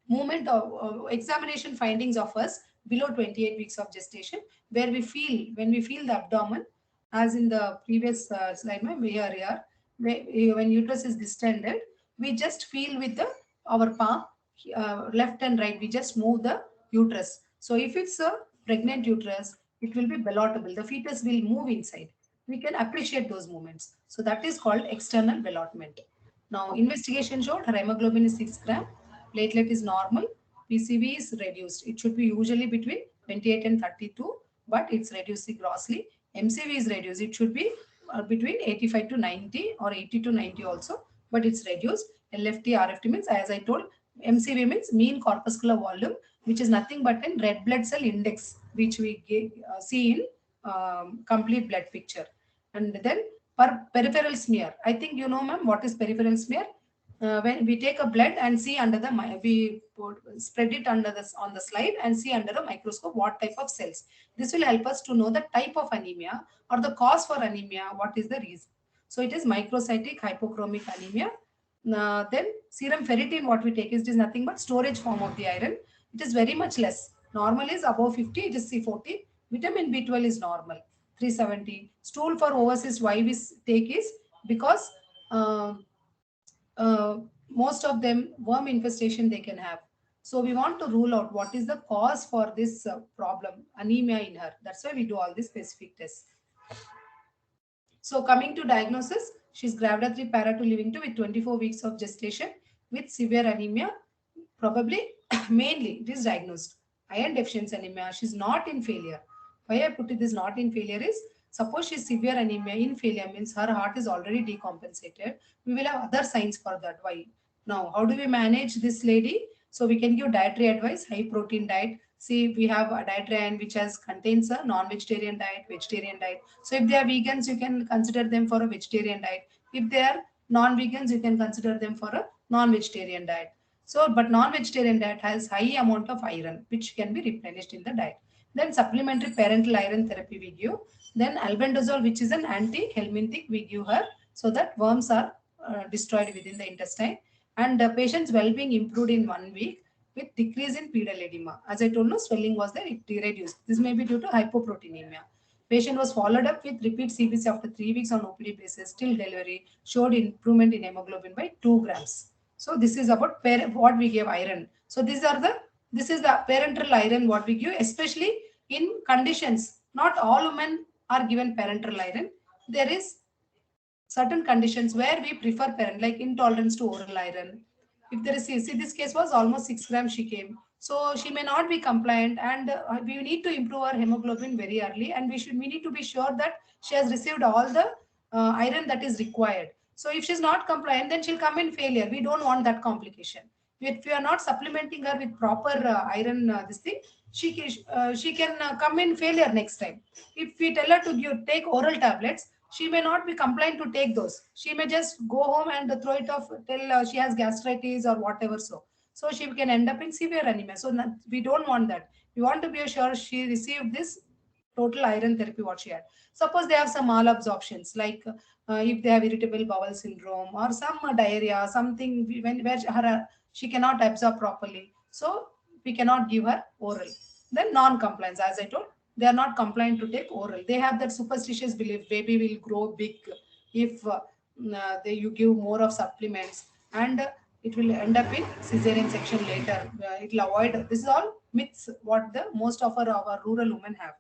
movement of examination findings of us below 28 weeks of gestation, where we feel, when we feel the abdomen, as in the previous slide, here, when uterus is distended, we just feel with the our palm, left and right, we just move the uterus. So if it's a pregnant uterus, it will be ballotable, the fetus will move inside, we can appreciate those movements. So that is called external ballotment. Now Okay. investigation showed her hemoglobin is 6 gram, platelet is normal, PCV is reduced. It should be usually between 28 and 32, but it's reduced grossly. MCV is reduced. It should be between 85 to 90 or 80 to 90 also, but it's reduced. LFT, RFT means, as I told, MCV means mean corpuscular volume, which is nothing but in red blood cell index, which we see in complete blood picture. And then peripheral smear. I think you know, ma'am, what is peripheral smear? When we take a blood and see under the spread it under this on the slide and see under a microscope what type of cells. This will help us to know the type of anemia or the cause for anemia, what is the reason. So it is microcytic hypochromic anemia. Then serum ferritin, what we take is nothing but storage form of the iron. It is very much less. Normal is above 50, it is C40. Vitamin B12 is normal, 370. Stool for overseas, why we take is because uh, uh, most of them worm infestation they can have. So we want to rule out what is the cause for this problem, anemia in her. That's why we do all these specific tests. So coming to diagnosis, she's gravida 3 para 2 living to with 24 weeks of gestation with severe anemia. Probably, mainly, it is diagnosed. Iron deficiency anemia. She's not in failure. Why I put it is not in failure is, suppose she's severe anemia in failure means her heart is already decompensated. We will have other signs for that. Why? Now, how do we manage this lady? So we can give dietary advice, high protein diet. See, we have a dietary which has contains a non-vegetarian diet, vegetarian diet. So if they are vegans, you can consider them for a vegetarian diet. If they are non-vegans, you can consider them for a non-vegetarian diet. So, but non-vegetarian diet has high amount of iron, which can be replenished in the diet. Then supplementary parenteral iron therapy we give. Then albendazole, which is an anti-helminthic, we give her so that worms are destroyed within the intestine. And the patient's well-being improved in 1 week with decrease in pedal edema. As I told you, swelling was there, it reduced. This may be due to hypoproteinemia. Patient was followed up with repeat CBC after 3 weeks on OPD basis till delivery, showed improvement in hemoglobin by 2 grams. So this is about what we give iron. So this is the parenteral iron what we give, especially in conditions. Not all women are given parenteral iron. There is certain conditions where we prefer parent, like intolerance to oral iron. If there is, see this case was almost 6 grams she came. So she may not be compliant, and we need to improve her hemoglobin very early, and we need to be sure that she has received all the iron that is required. So if she's not compliant, then she'll come in failure. We don't want that complication. If we are not supplementing her with proper iron, this thing, she can come in failure next time. If we tell her to take oral tablets, she may not be compliant to take those. She may just go home and throw it off till she has gastritis or whatever. So she can end up in severe anemia. So we don't want that. We want to be sure she received this total iron therapy what she had. Suppose they have some malabsorptions, like if they have irritable bowel syndrome or some diarrhea, something where she cannot absorb properly. So we cannot give her oral. Then non-compliance, as I told, they are not compliant to take oral. They have that superstitious belief baby will grow big if you give more of supplements, and it will end up in cesarean section later. It will avoid. This is all myths what the most of our rural women have.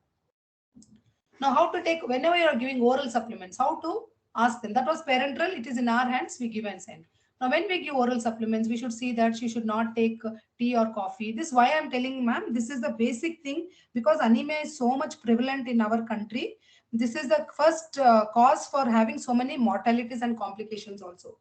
Now, how to take, whenever you are giving oral supplements, how to ask them? That was parenteral, it is in our hands, we give and send. Now, when we give oral supplements, we should see that she should not take tea or coffee. This is why I'm telling, ma'am, this is the basic thing, because anemia is so much prevalent in our country. This is the first cause for having so many mortalities and complications also.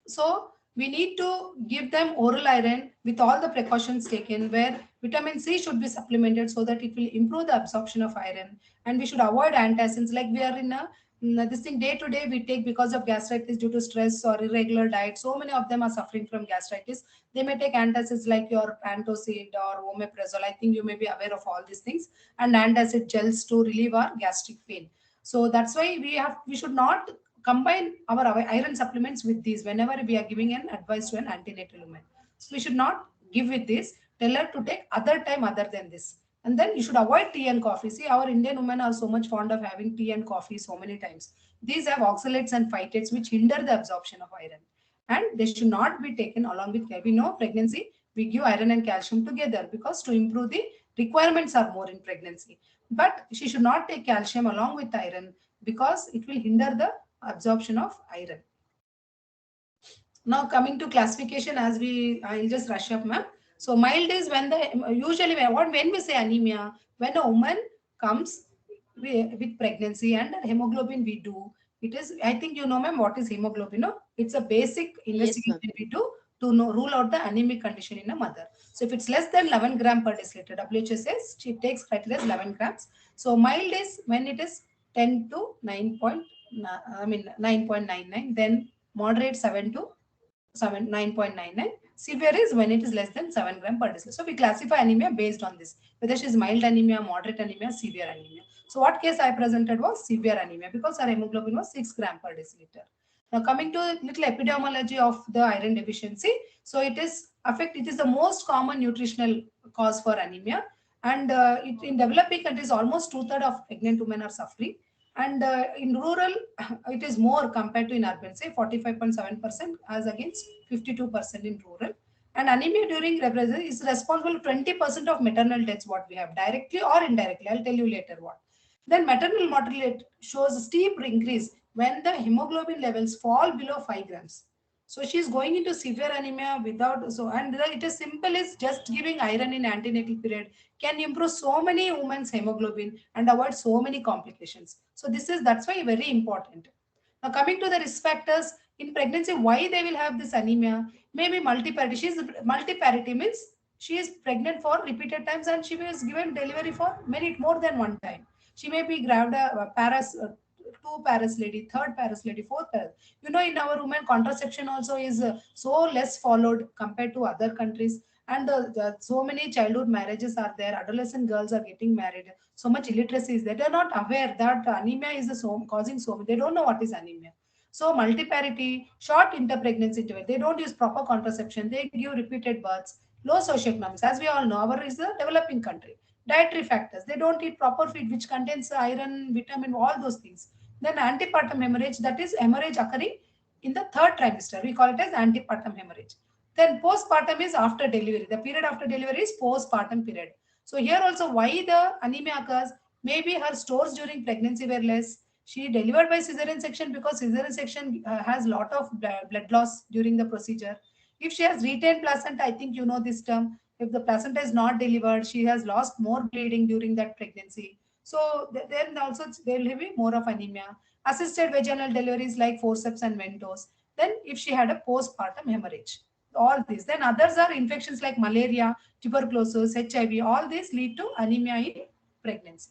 So we need to give them oral iron with all the precautions taken, where vitamin C should be supplemented so that it will improve the absorption of iron. And we should avoid antacids, like we are in this thing day to day we take because of gastritis due to stress or irregular diet. So many of them are suffering from gastritis. They may take antacids like your antacid or omeprazole. I think you may be aware of all these things, and antacid gels to relieve our gastric pain. So that's why we should not combine our iron supplements with these whenever we are giving an advice to an antenatal woman. So we should not give with this. Tell her to take other time other than this. And then you should avoid tea and coffee. See, our Indian women are so much fond of having tea and coffee so many times. These have oxalates and phytates which hinder the absorption of iron. And they should not be taken along with care. We know pregnancy, we give iron and calcium together because to improve the requirements are more in pregnancy. But she should not take calcium along with iron because it will hinder the absorption of iron. Now coming to classification, as I'll just rush up, ma'am. So mild is when usually when we say anemia, when a woman comes with pregnancy and hemoglobin we do, it is, I think you know, ma'am, what is hemoglobin? No? It's a basic investigation we do to rule out the anemic condition in a mother. So if it's less than 11 gram per deciliter, WHO says she takes criteria 11 grams. So mild is when it is 10 to 9.99, then moderate 7 to 9.99. Severe is when it is less than 7 gram per deciliter. So we classify anemia based on this, whether she is mild anemia, moderate anemia, severe anemia. So what case I presented was severe anemia because her hemoglobin was 6 gram per deciliter. Now coming to little epidemiology of the iron deficiency. So it is the most common nutritional cause for anemia, and in developing countries almost two-thirds of pregnant women are suffering, and in rural it is more compared to in urban, say 45.7% as against 52% in rural. And anemia during pregnancy is responsible for 20% of maternal deaths what we have, directly or indirectly. I'll tell you later what. Then maternal mortality shows a steep increase when the hemoglobin levels fall below 5 grams. So she is going into severe anemia without, so, and it is simple as just giving iron in antenatal period can improve so many women's hemoglobin and avoid so many complications. So that's why very important. Now coming to the risk factors in pregnancy, why they will have this anemia? Maybe multiparity. Multiparity means she is pregnant for repeated times and she was given delivery for many more than one time. She may be grabbed two paras lady, third paras lady, fourth paras. You know, in our women, contraception also is so less followed compared to other countries. And so many childhood marriages are there. Adolescent girls are getting married. So much illiteracy is there. They are not aware that anemia is causing so many. They don't know what is anemia. So multiparity, short interpregnancy interval. They don't use proper contraception. They give repeated births. Low socioeconomics. As we all know, our is a developing country. Dietary factors. They don't eat proper feed which contains iron, vitamin, all those things. Then antepartum hemorrhage, that is hemorrhage occurring in the third trimester. We call it as antepartum hemorrhage. Then postpartum is after delivery. The period after delivery is postpartum period. So here also why the anemia occurs, maybe her stores during pregnancy were less. She delivered by cesarean section because cesarean section has lot of blood loss during the procedure. If she has retained placenta, I think you know this term. If the placenta is not delivered, she has lost more bleeding during that pregnancy. So then also there will be more of anemia. Assisted vaginal deliveries like forceps and ventos. Then if she had a postpartum hemorrhage, all these. Then others are infections like malaria, tuberculosis, HIV. All these lead to anemia in pregnancy.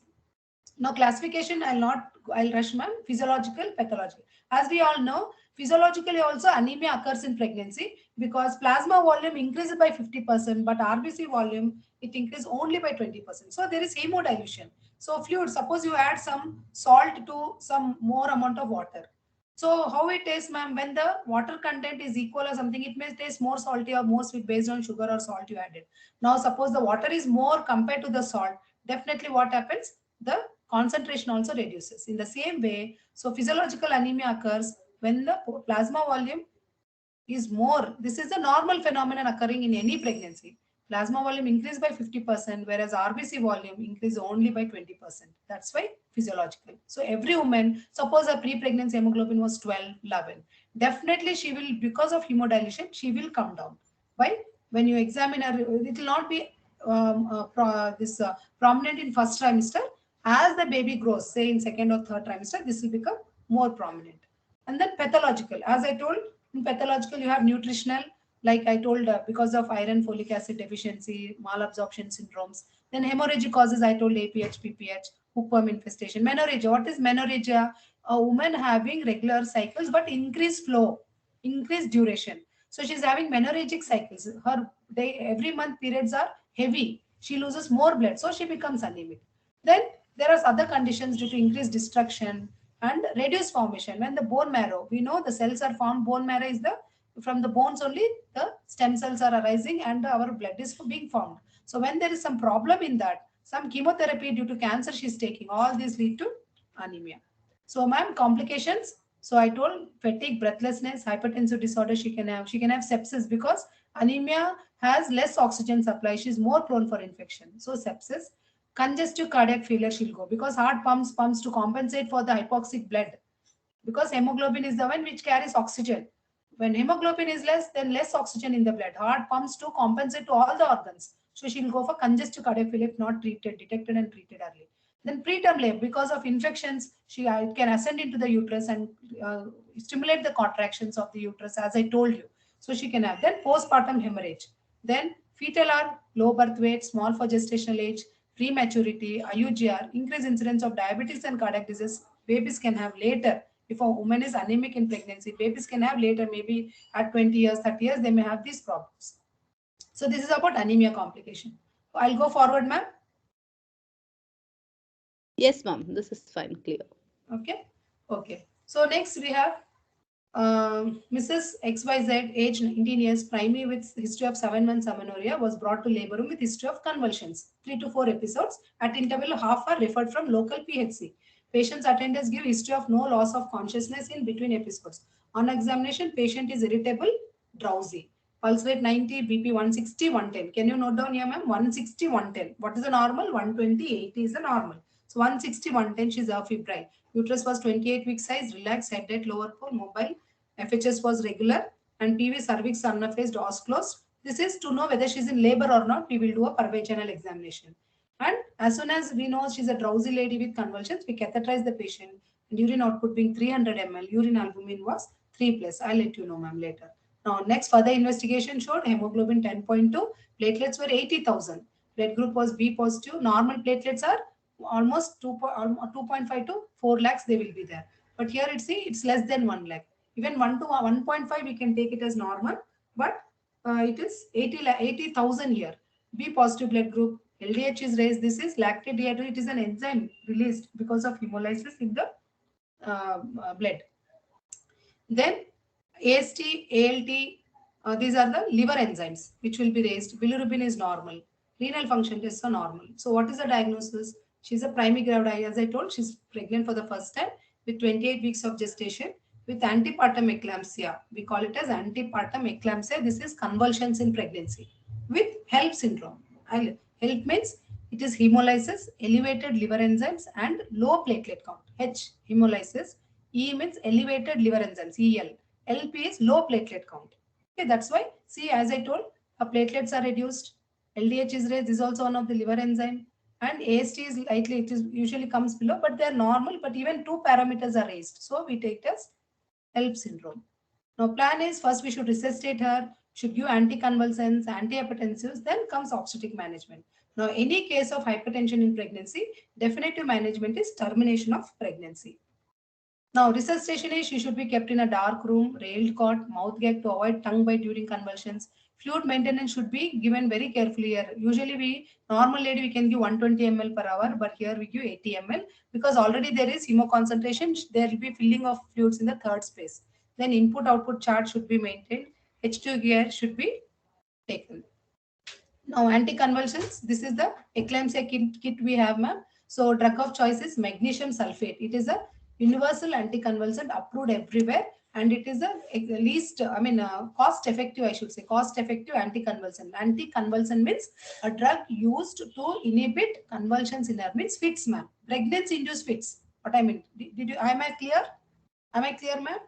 Now classification, I'll rush ma'am. Physiological, pathological. As we all know, physiologically also anemia occurs in pregnancy because plasma volume increases by 50%, but RBC volume, it increases only by 20%. So there is hemodilution. So fluid, suppose you add some salt to some more amount of water. So how it tastes, ma'am? When the water content is equal or something, it may taste more salty or more sweet based on sugar or salt you added. Now suppose the water is more compared to the salt, definitely what happens? The concentration also reduces. In the same way, so physiological anemia occurs when the plasma volume is more. This is a normal phenomenon occurring in any pregnancy. Plasma volume increased by 50%, whereas RBC volume increased only by 20%. That's why physiological. So every woman, suppose her pre-pregnancy hemoglobin was 12, 11. Definitely she will, because of hemodilution, she will come down. Why? When you examine her, it will not be prominent in first trimester. As the baby grows, say in second or third trimester, this will become more prominent. And then pathological, as I told, in pathological you have nutritional, like I told, because of iron folic acid deficiency, malabsorption syndromes. Then hemorrhagic causes, I told APH, PPH, hookworm infestation. Menorrhagia, what is menorrhagia? A woman having regular cycles but increased flow, increased duration. So she's having menorrhagic cycles. Her every month periods are heavy. She loses more blood, so she becomes anemic. Then there are other conditions due to increased destruction and reduced formation. When the bone marrow, we know the cells are formed, bone marrow is the, from the bones only the stem cells are arising and our blood is being formed. So when there is some problem in that, some chemotherapy due to cancer she's taking, all these lead to anemia. So ma'am, complications. So I told fatigue, breathlessness, hypertensive disorder she can have. She can have sepsis because anemia has less oxygen supply. She's more prone for infection. So sepsis. Congestive cardiac failure she'll go because heart pumps to compensate for the hypoxic blood, because hemoglobin is the one which carries oxygen. When hemoglobin is less, then less oxygen in the blood. Heart pumps to compensate to all the organs. So she'll go for congestive cardiac failure if not detected and treated early. Then preterm labor, because of infections, it can ascend into the uterus and stimulate the contractions of the uterus, as I told you. So she can have. Then postpartum hemorrhage. Then fetal are low birth weight, small for gestational age, prematurity, IUGR, increased incidence of diabetes and cardiac disease. Babies can have later. If a woman is anemic in pregnancy, babies can have later, maybe at 20 years, 30 years, they may have these problems. So this is about anemia complication. I'll go forward, ma'am. Yes, ma'am. This is fine, clear. Okay. Okay. So next we have Mrs. XYZ, age 19 years, primary with history of 7 months amenorrhea, was brought to labor room with history of convulsions. 3 to 4 episodes. At interval, half are referred from local PHC. Patient's attendants give history of no loss of consciousness in between episodes. On examination, patient is irritable, drowsy. Pulse rate 90, BP 160, 110. Can you note down here, ma'am? 160, 110. What is the normal? 120, 80 is the normal. So 160, 110, she's febrile. Uterus was 28 week size, relaxed, head at lower pole, mobile. FHS was regular, and PV cervix unfazed, os closed. This is to know whether she's in labor or not. We will do a pervaginal examination. And as soon as we know she's a drowsy lady with convulsions, we catheterize the patient. And urine output being 300 ml, urine albumin was 3 plus. I'll let you know, ma'am, later. Now, next further investigation showed hemoglobin 10.2, platelets were 80,000. Blood group was B positive. Normal platelets are almost 2.5 to 4 lakhs, they will be there. But here it's less than 1 lakh. Even 1 to 1.5, we can take it as normal, but it is 80,000 here. B positive blood group, LDH is raised. This is lactate dehydrogenase. It is an enzyme released because of hemolysis in the blood. Then AST, ALT, these are the liver enzymes which will be raised. Bilirubin is normal. Renal function tests are normal. So what is the diagnosis? She's a primary gravid. As I told, she's pregnant for the first time with 28 weeks of gestation with antepartum eclampsia. We call it as antepartum eclampsia. This is convulsions in pregnancy with HELP syndrome. HELP means it is hemolysis, elevated liver enzymes and low platelet count. H, hemolysis. E means elevated liver enzymes, EL. LP is low platelet count. Okay, that's why, see, as I told, her platelets are reduced. LDH is raised, this is also one of the liver enzyme. And AST is likely, it is usually comes below, but they are normal, but even 2 parameters are raised. So we take it as HELP syndrome. Now, plan is first we should resuscitate her, should give anticonvulsants, antihypertensives, then comes obstetric management. Now, any case of hypertension in pregnancy, definitive management is termination of pregnancy. Now, resuscitation is she should be kept in a dark room, railed cot, mouth gag to avoid tongue bite during convulsions. Fluid maintenance should be given very carefully here. Usually, normal lady we can give 120 ml per hour, but here we give 80 ml because already there is hemoconcentration. There will be filling of fluids in the third space. Then input-output chart should be maintained. H2 gear should be taken. Now, anticonvulsions. This is the eclampsia kit we have, ma'am. So, drug of choice is magnesium sulfate. It is a universal anticonvulsant approved everywhere, and it is the least, cost effective, I should say, cost effective anticonvulsant. Anticonvulsant means a drug used to inhibit convulsions in her, means fits, ma'am. Pregnancy induced fits. What I mean? Did you? Am I clear? Am I clear, ma'am?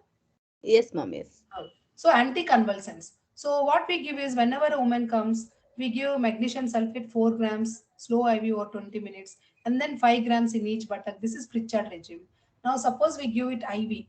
Yes, ma'am. Yes. So anticonvulsants. So what we give is whenever a woman comes, we give magnesium sulfate 4 grams, slow IV over 20 minutes, and then 5 grams in each buttock. This is Pritchard regime. Now suppose we give it IV.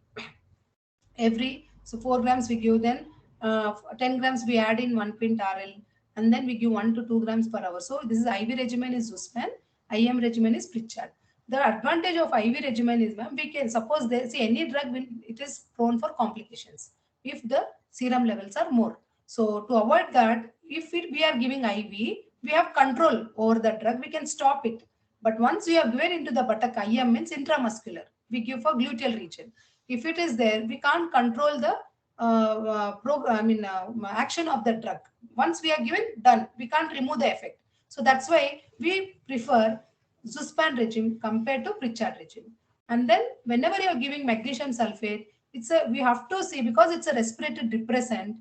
So 4 grams we give, then 10 grams we add in 1 pint RL, and then we give 1 to 2 grams per hour. So this is IV regimen is Zusman, IM regimen is Pritchard. The advantage of IV regimen is, ma'am, we can suppose there, see, any drug it is prone for complications if the serum levels are more. So to avoid that, if we are giving IV, we have control over the drug, we can stop it. But once we have given into the buttock, IM means intramuscular, we give for gluteal region. If it is there, we can't control the action of the drug. Once we are given, done. We can't remove the effect. So that's why we prefer Zuspan regime compared to Pritchard regime. And then whenever you are giving magnesium sulfate, we have to see, because it's a respiratory depressant,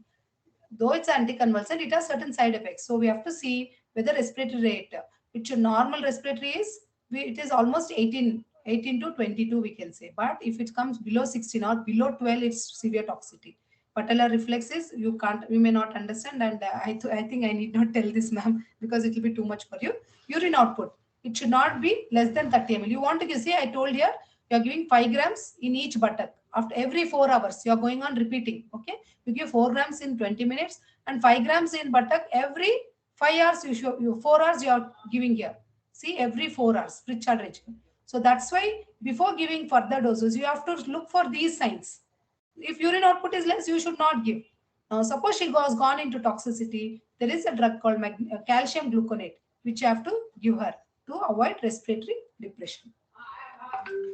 though it's anticonvulsant, it has certain side effects. So we have to see whether respiratory rate, which normal respiratory is, it is almost 18 to 22 we can say. But if it comes below 16 or below 12, it's severe toxicity. Patellar reflexes, you may not understand, and I think I need not tell this, ma'am, because it will be too much for you. Urine output, it should not be less than 30 ml. You want to see, I told here, you are giving 5 grams in each buttock. After every 4 hours, you are going on repeating. Okay, you give 4 grams in 20 minutes and 5 grams in buttock every 5 hours. 4 hours you are giving here. See, every 4 hours, Pritchard regime. So that's why before giving further doses, you have to look for these signs. If urine output is less, you should not give. Now, suppose she has gone into toxicity, there is a drug called calcium gluconate, which you have to give her to avoid respiratory depression.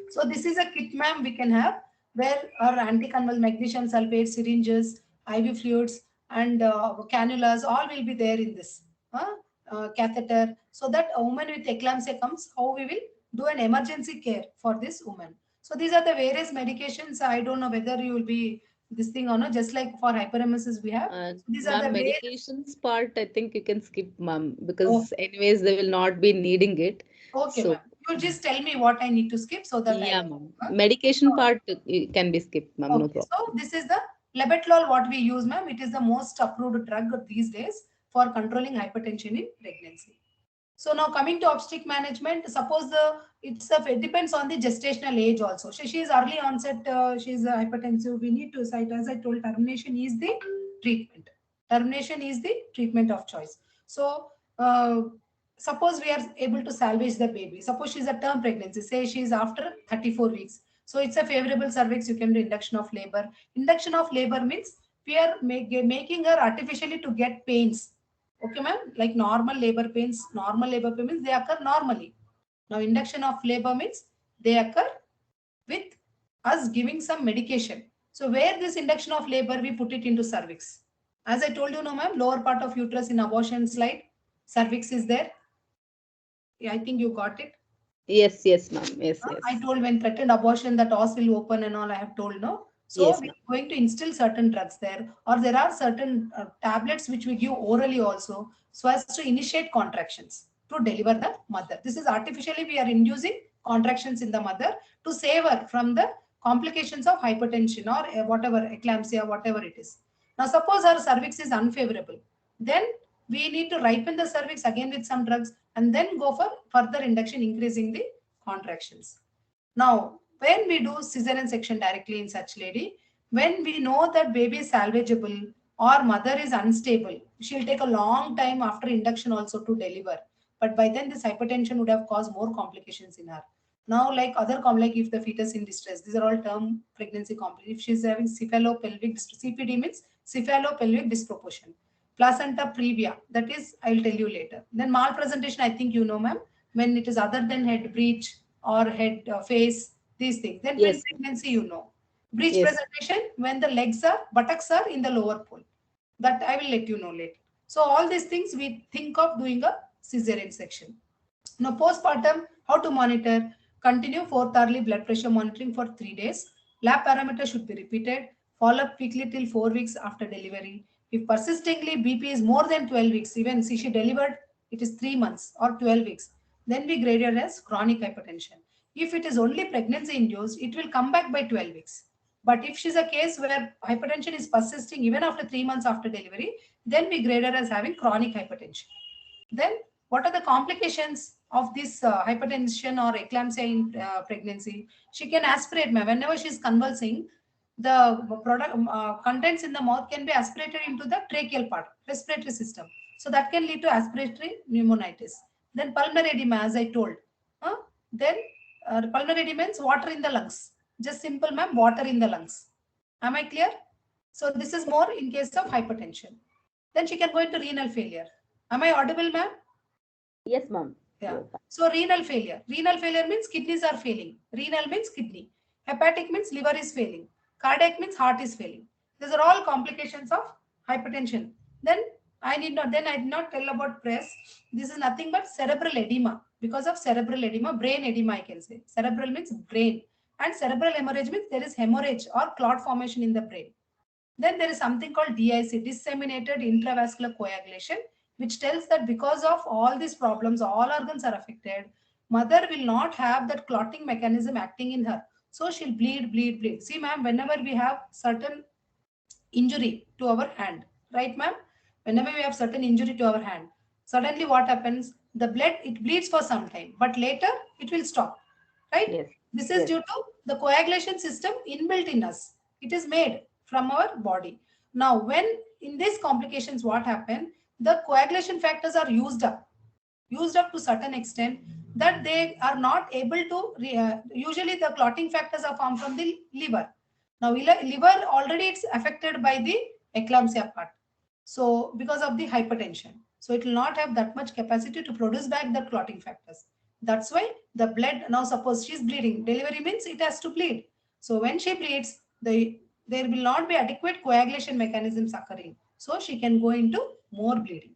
So this is a kit, ma'am, we can have. where our anticonvulsant magnesium sulfate syringes, IV fluids, and cannulas all will be there in this catheter, so that a woman with eclampsia comes, how we will do an emergency care for this woman. So these are the various medications. I don't know whether you will be this thing or not, just like for hyperemesis we have. So these are the Ma'am, various. medications part, I think you can skip, ma'am, Oh, because anyways they will not be needing it. okay, So ma'am. You just tell me what I need to skip so that I yeah, will. ma'am. Huh? Medication part can be skipped, ma'am. No Okay, problem. so this is the labetalol what we use, ma'am. It is the most approved drug these days for controlling hypertension in pregnancy. So now coming to obstetric management, suppose it depends on the gestational age also. So she is early onset, she is hypertensive. We need to cite, as I told, termination is the treatment. Termination is the treatment of choice. So suppose we are able to salvage the baby. Suppose she is a term pregnancy. Say she is after 34 weeks. So it's a favorable cervix. You can do induction of labor. Induction of labor means we are making her artificially to get pains. Okay, ma'am. Like normal labor pain means they occur normally. Now, induction of labor means they occur with us giving some medication. So, where this induction of labor, we put it into cervix. As I told you, no, ma'am, lower part of uterus in abortion slide, cervix is there. Yeah, I think you got it. Yes, yes, ma'am. Yes, I yes. told when threatened abortion, that os will open and all. I have told no. So Yes, we ma'am. are going to instill certain drugs there, or there are certain tablets which we give orally also, so as to initiate contractions to deliver the mother. This is artificially we are inducing contractions in the mother to save her from the complications of hypertension or whatever eclampsia, whatever it is. Now, suppose her cervix is unfavorable, then we need to ripen the cervix again with some drugs and then go for further induction, increasing the contractions. Now, when we do cesarean section directly in such lady, when we know that baby is salvageable or mother is unstable, she'll take a long time after induction also to deliver. But by then, this hypertension would have caused more complications in her. Now, like like if the fetus in distress, these are all term pregnancy complications. If she's having cephalopelvic, CPD means cephalopelvic disproportion. Placenta previa, that is, I'll tell you later. Then malpresentation, I think you know, ma'am, when it is other than head breach or head face, these things. Then twin Yes, ma'am. pregnancy, you know. Breech Yes. presentation when the buttocks are in the lower pole. That I will let you know later. So all these things we think of doing a cesarean section. Now postpartum, how to monitor? Continue fourth hourly blood pressure monitoring for 3 days. Lab parameters should be repeated. Follow up weekly till 4 weeks after delivery. If persistingly BP is more than 12 weeks, even see she delivered, it is 3 months or 12 weeks, then we grade it as chronic hypertension. If it is only pregnancy induced, it will come back by 12 weeks. But if she's a case where hypertension is persisting even after 3 months after delivery, then we grade her as having chronic hypertension. Then, what are the complications of this hypertension or eclampsia in pregnancy? She can aspirate, ma'am. Whenever she is convulsing, the product contents in the mouth can be aspirated into the tracheal part, respiratory system. So that can lead to aspiratory pneumonitis. Then pulmonary edema, as I told. Then pulmonary edema means water in the lungs. Just simple, ma'am, water in the lungs. Am I clear? So this is more in case of hypertension. Then she can go into renal failure. Am I audible, ma'am? Yes, ma'am. Yeah. You're fine. So renal failure. Renal failure means kidneys are failing. Renal means kidney. Hepatic means liver is failing. Cardiac means heart is failing. These are all complications of hypertension. Then I did not tell about press. This is nothing but cerebral edema. Because of cerebral edema, brain edema, I can say. Cerebral means brain. And cerebral hemorrhage means there is hemorrhage or clot formation in the brain. Then there is something called DIC, disseminated intravascular coagulation, which tells that because of all these problems, all organs are affected. Mother will not have that clotting mechanism acting in her. So she'll bleed, bleed, bleed. See, ma'am, whenever we have certain injury to our hand, right, ma'am? Whenever we have certain injury to our hand, suddenly what happens? The blood, it bleeds for some time, but later it will stop, right? Yes. This is Yes. due to the coagulation system inbuilt in us. It is made from our body. Now, when in these complications, what happen? The coagulation factors are used up to certain extent that they are not able to, usually the clotting factors are formed from the liver. Now, liver already it's affected by the eclampsia part. So, because of the hypertension. So, it will not have that much capacity to produce back the clotting factors. That's why the blood, now suppose she's bleeding, delivery means it has to bleed. So when she bleeds, there will not be adequate coagulation mechanisms occurring. So she can go into more bleeding.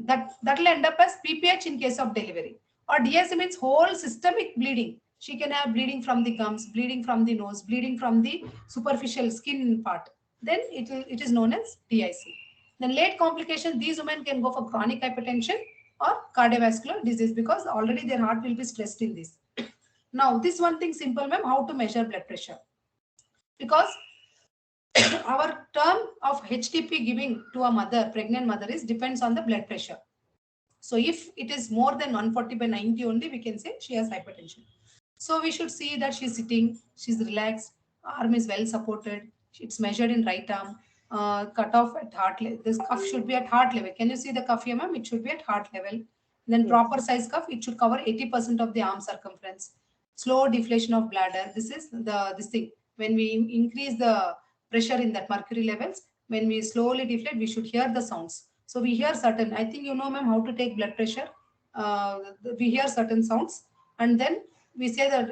That will end up as PPH in case of delivery. Or DSM means whole systemic bleeding. She can have bleeding from the gums, bleeding from the nose, bleeding from the superficial skin part. Then it is known as DIC. Then late complications, these women can go for chronic hypertension or cardiovascular disease because already their heart will be stressed in this. Now, this one thing simple, ma'am, how to measure blood pressure. Because our term of HTP giving to a mother, pregnant mother, is depends on the blood pressure. So if it is more than 140/90 only, we can say she has hypertension. So we should see that she's sitting, she's relaxed, arm is well supported, it's measured in right arm, cut off at heart level. This cuff should be at heart level. Can you see the cuff here, ma'am? It should be at heart level. Then Yes. proper size cuff, it should cover 80% of the arm circumference. Slow deflation of bladder. This is this thing. When we increase the pressure in that mercury levels, when we slowly deflate, we should hear the sounds. So we hear certain, I think you know, ma'am, how to take blood pressure. We hear certain sounds, and then we say that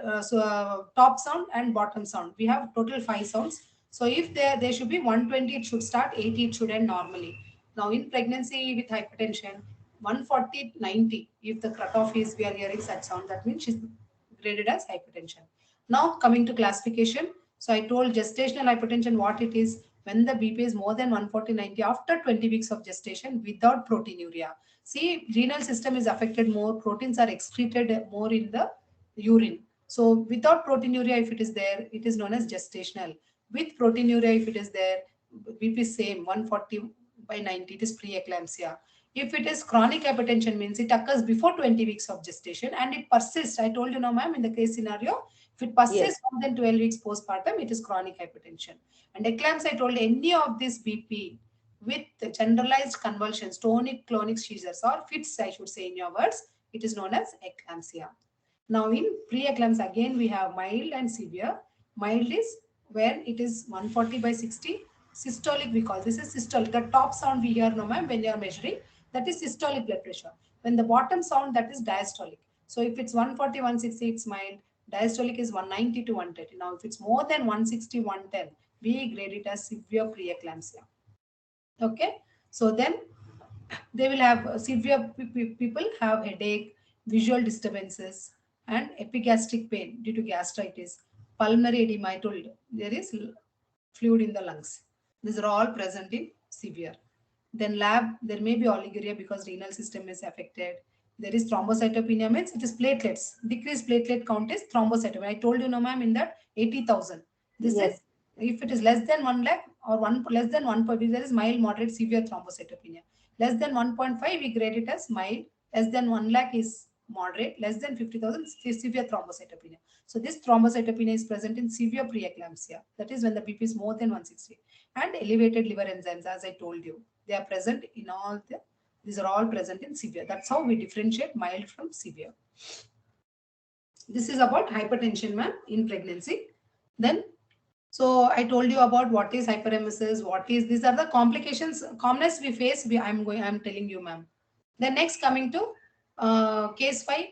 top sound and bottom sound. We have total 5 sounds. So if there should be 120, it should start, 80, it should end normally. Now in pregnancy with hypertension, 140/90, if the cutoff is we are hearing such sound, that means she's graded as hypertension. Now coming to classification. So I told gestational hypertension what it is when the BP is more than 140/90 after 20 weeks of gestation without proteinuria. See, renal system is affected more, proteins are excreted more in the urine. So without proteinuria, if it is there, it is known as gestational. With proteinuria, if it is there, BP is same, 140/90, it is preeclampsia. If it is chronic hypertension, means it occurs before 20 weeks of gestation and it persists. I told you now, ma'am, in the case scenario, if it persists Yes. more than 12 weeks postpartum, it is chronic hypertension. And eclampsia, I told any of this BP with generalized convulsions, tonic-clonic seizures or fits, I should say in your words, it is known as eclampsia. Now in preeclampsia, again we have mild and severe. Mild is when it is 140/60. Systolic we call this is systolic. The top sound we hear, no ma'am, when you are measuring, that is systolic blood pressure. When the bottom sound, that is diastolic. So if it's 140/160, it's mild. Diastolic is 190/130. Now if it's more than 160/110, we grade it as severe preeclampsia. Okay. So then they will have severe people have headache, visual disturbances, and epigastric pain due to gastritis, pulmonary edema. I told there is fluid in the lungs. These are all present in severe. Then lab, there may be oliguria because renal system is affected. There is thrombocytopenia, means it is platelets. Decreased platelet count is thrombocytopenia. I told you, no ma'am, in that 80,000. This Yes. is, if it is less than 1 lakh or less than 1, there is mild, moderate, severe thrombocytopenia. Less than 1.5, we grade it as mild. Less than 1 lakh is moderate. Less than 50,000 severe thrombocytopenia. So this thrombocytopenia is present in severe preeclampsia. That is when the BP is more than 160. And elevated liver enzymes, as I told you, they are present in all the, these are all present in severe. That's how we differentiate mild from severe. This is about hypertension, ma'am, in pregnancy. Then, so I told you about what is hyperemesis, what is, these are the complications, commonest we face. I'm telling you, ma'am. Then next, coming to case 5,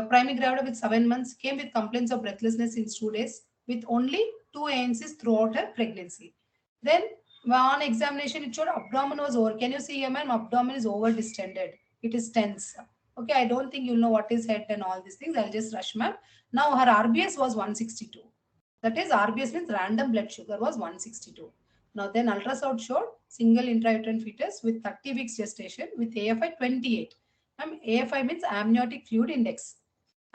primary gravid with 7 months came with complaints of breathlessness in 2 days with only 2 ANCs throughout her pregnancy. Then on examination, it showed abdomen was over. Can you see here, ma'am? Abdomen is over distended. It is tense. Okay, I don't think you'll know what is head and all these things. I'll just rush, ma'am. Now her RBS was 162. That is, RBS means random blood sugar was 162. Now then ultrasound showed single intrauterine fetus with 30 weeks gestation with AFI 28. AFI means amniotic fluid index.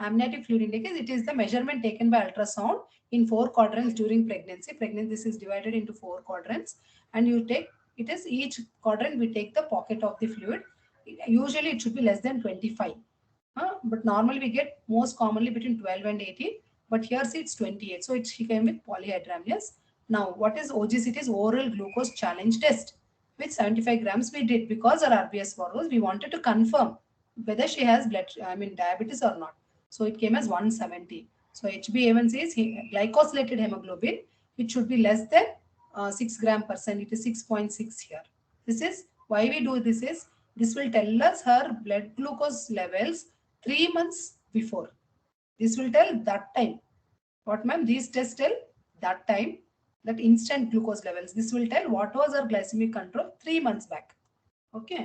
Amniotic fluid index, it is the measurement taken by ultrasound in 4 quadrants during pregnancy. This is divided into 4 quadrants, and you take, it is each quadrant we take the pocket of the fluid. Usually it should be less than 25. But normally we get most commonly between 12 and 18. But here see it's 28. So she came with polyhydramnios. Now what is OGC? It is oral glucose challenge test. With 75 grams we did because our RBS was, we wanted to confirm whether she has diabetes or not. So it came as 170. So HbA1c is glycosylated hemoglobin, which should be less than 6 gram%. It is 6.6 here. This is why we do this is, this will tell us her blood glucose levels 3 months before. This will tell that time. What, ma'am? These tests tell that time, that instant glucose levels. This will tell what was her glycemic control 3 months back. Okay.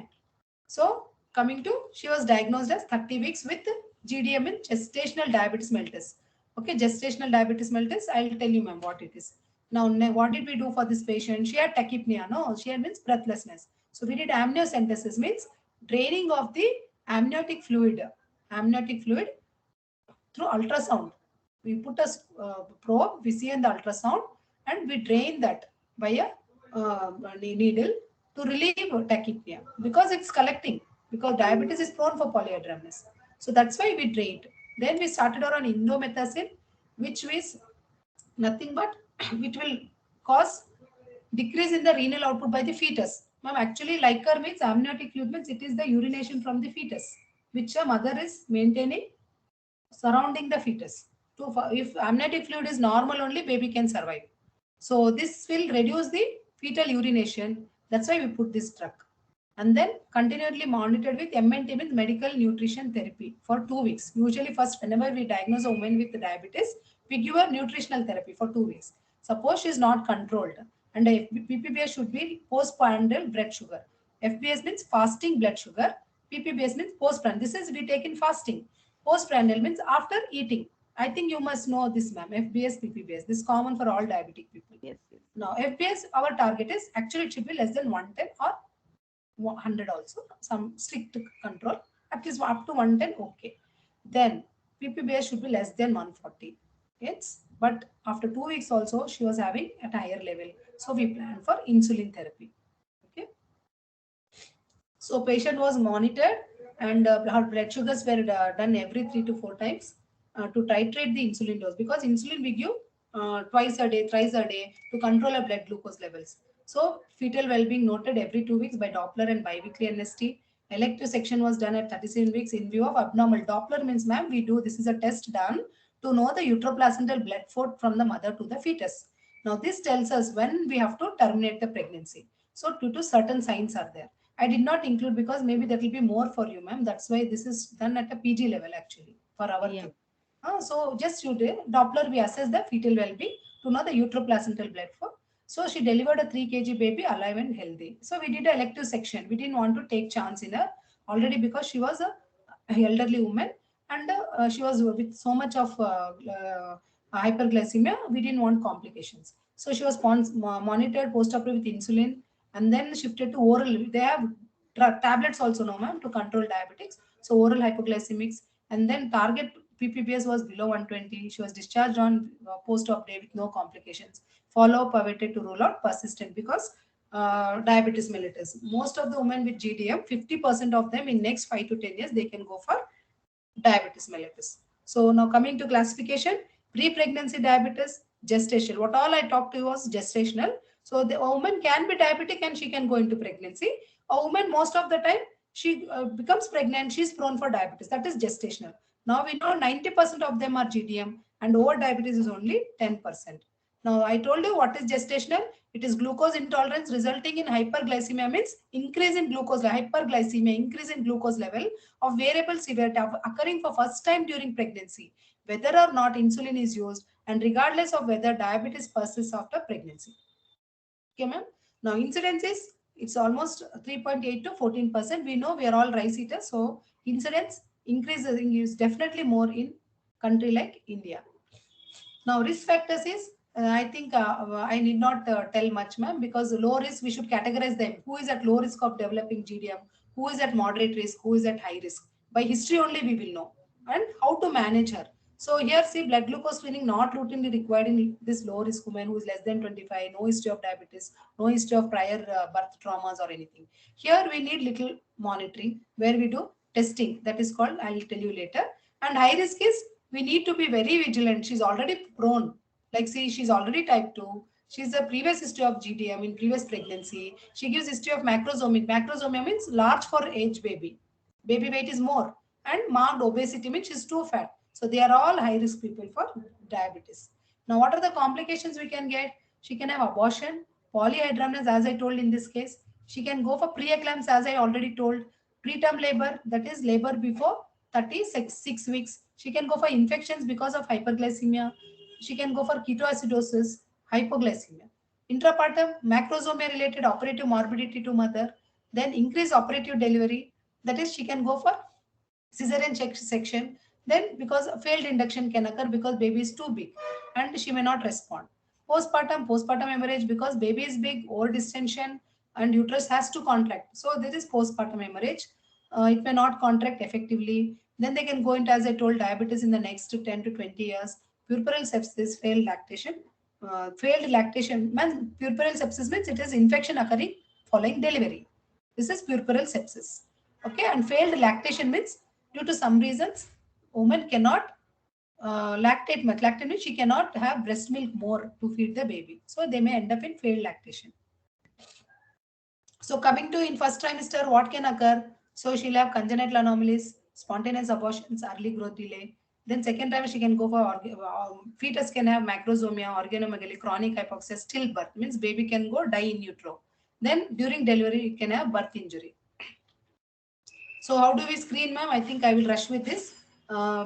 So coming to, she was diagnosed as 30 weeks with GDM in gestational diabetes mellitus. Okay, gestational diabetes mellitus, I'll tell you ma'am what it is. Now, what did we do for this patient? She had tachypnea, no? She had means breathlessness. So we did amniocentesis, means draining of the amniotic fluid through ultrasound. We put a probe, we see in the ultrasound, and we drain that by a needle to relieve tachypnea, because it's collecting, because diabetes is prone for polyhydramnios. So that's why we drained. Then we started on indomethacin, which is nothing but it will cause decrease in the renal output by the fetus. Ma'am, actually, Liker means amniotic fluid means it is the urination from the fetus, which a mother is maintaining surrounding the fetus. If amniotic fluid is normal only, baby can survive. So this will reduce the fetal urination. That's why we put this drug. And then continually monitored with MNT, means medical nutrition therapy, for 2 weeks. Usually first, whenever we diagnose a woman with diabetes, we give her nutritional therapy for 2 weeks. Suppose she is not controlled, and PPBS should be postprandial blood sugar. FBS means fasting blood sugar. PPBS means postprandial. This is we take in fasting. Postprandial means after eating. I think you must know this, ma'am. FBS, PPBS. This is common for all diabetic people. Yes, yes. Now, FBS, our target is actually it should be less than 110 or 100 also. Some strict control. At least up to 110, okay. Then PPBS should be less than 140. Yes. But after 2 weeks also, she was having at higher level. So we planned for insulin therapy. Okay. So patient was monitored, and her blood sugars were done every 3 to 4 times to titrate the insulin dose, because insulin we give twice a day, thrice a day to control our blood glucose levels. So fetal well-being noted every 2 weeks by Doppler and biweekly NST. Elective section was done at 37 weeks in view of abnormal. Doppler means, ma'am, we do, this is a test done to know the uteroplacental blood flow from the mother to the fetus. Now this tells us when we have to terminate the pregnancy. So due to certain signs are there. I did not include because maybe that will be more for you, ma'am. That's why this is done at a PG level actually for our Yeah. team. So just you did Doppler, we assess the fetal well-being to know the uteroplacental blood flow. So she delivered a 3 kg baby alive and healthy. So we did an elective section. We didn't want to take chance in her already because she was a elderly woman, and she was with so much of hyperglycemia. We didn't want complications. So she was monitored post-operative with insulin, and then shifted to oral. They have tablets also now, ma'am, to control diabetics. So oral hypoglycemics, and then target PPBS was below 120. She was discharged on post-op day with no complications. Follow-up awaited to rule out persistent, because diabetes mellitus. Most of the women with GDM, 50% of them in next 5 to 10 years, they can go for diabetes mellitus. So now coming to classification, pre-pregnancy diabetes, gestational. What all I talked to you was gestational. So the woman can be diabetic and she can go into pregnancy. A woman, most of the time, she becomes pregnant, she is prone for diabetes. That is gestational. Now we know 90% of them are GDM, and over diabetes is only 10%. Now I told you what is gestational. It is glucose intolerance resulting in hyperglycemia, means increase in glucose, hyperglycemia, increase in glucose level of variable severity occurring for first time during pregnancy, whether or not insulin is used, and regardless of whether diabetes persists after pregnancy. Okay, ma'am. Now incidence is, it's almost 3.8 to 14%. We know we are all rice eaters, so incidence increases is definitely more in country like India. Now risk factors is, I think I need not tell much, ma'am, because low risk we should categorize them. Who is at low risk of developing GDM? Who is at moderate risk? Who is at high risk? By history only we will know, and how to manage her. So here see, blood glucose screening not routinely required in this low risk woman who is less than 25, no history of diabetes, no history of prior birth traumas or anything. Here we need little monitoring where we do testing, that is called, I will tell you later. And high risk is, we need to be very vigilant. She's already prone. Like see, she's already type 2. She's a previous history of GDM in previous pregnancy. She gives history of macrosomic. Macrosomia means large for age baby. Baby weight is more. And marked obesity means she's too fat. So they are all high risk people for diabetes. Now what are the complications we can get? She can have abortion, polyhydramnios as I told in this case. She can go for preeclampsia as I already told. Preterm labor, that is labor before 36 weeks. She can go for infections because of hyperglycemia. She can go for ketoacidosis. hypoglycemia. Intrapartum, macrosomia related operative morbidity to mother, then increase operative delivery, that is she can go for cesarean section. Then because failed induction can occur because baby is too big and she may not respond. Postpartum hemorrhage because baby is big, over distension and uterus has to contract. So this is postpartum hemorrhage. It may not contract effectively. Then they can go into, as I told, diabetes in the next 10 to 20 years. Puerperal sepsis, failed lactation. Puerperal sepsis means it is infection occurring following delivery. This is puerperal sepsis. Okay, and failed lactation means due to some reasons, woman cannot lactate much. Lactate means she cannot have breast milk more to feed the baby. So they may end up in failed lactation. So coming to in first trimester, what can occur? So she'll have congenital anomalies, spontaneous abortions, early growth delay. Then second trimester, she can go for fetus can have macrosomia, organomegaly, chronic hypoxia, stillbirth means baby can go die in utero. Then during delivery, it can have birth injury. So how do we screen, ma'am? I think I will rush with this.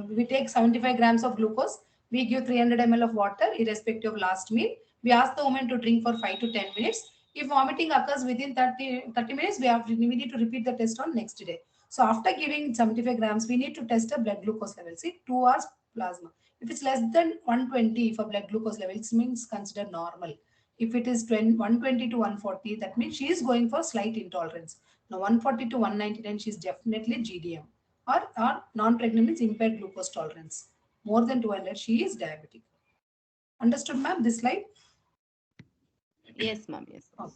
We take 75 grams of glucose. We give 300 ml of water irrespective of last meal. We ask the woman to drink for 5 to 10 minutes. If vomiting occurs within 30 minutes, we need to repeat the test on next day. So after giving 75 grams, we need to test the blood glucose level. See, 2 hours plasma. If it's less than 120 for blood glucose level, it means considered normal. If it is 120 to 140, that means she is going for slight intolerance. Now 140 to 199, she is definitely GDM or non-pregnant means impaired glucose tolerance. More than 200, she is diabetic. Understood, ma'am, this slide? Yes, ma'am. Yes. Okay.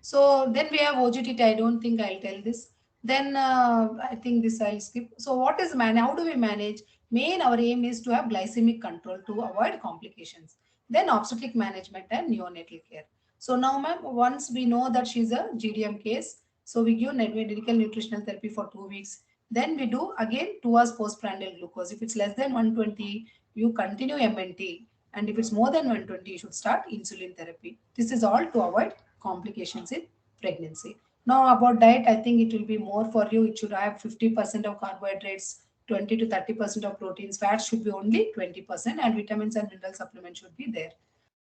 So then we have OGTT. I don't think I'll tell this. Then I think this I'll skip. So what is how do we manage? Main our aim is to have glycemic control to avoid complications. Then obstetric management and neonatal care. So now, ma'am, once we know that she's a GDM case, so we give medical nutritional therapy for 2 weeks. Then we do again 2 hours postprandial glucose. If it's less than 120, you continue MNT. And if it's more than 120, you should start insulin therapy. This is all to avoid complications in pregnancy. Now about diet, I think it will be more for you. It should have 50% of carbohydrates, 20 to 30% of proteins. Fat should be only 20% and vitamins and mineral supplements should be there.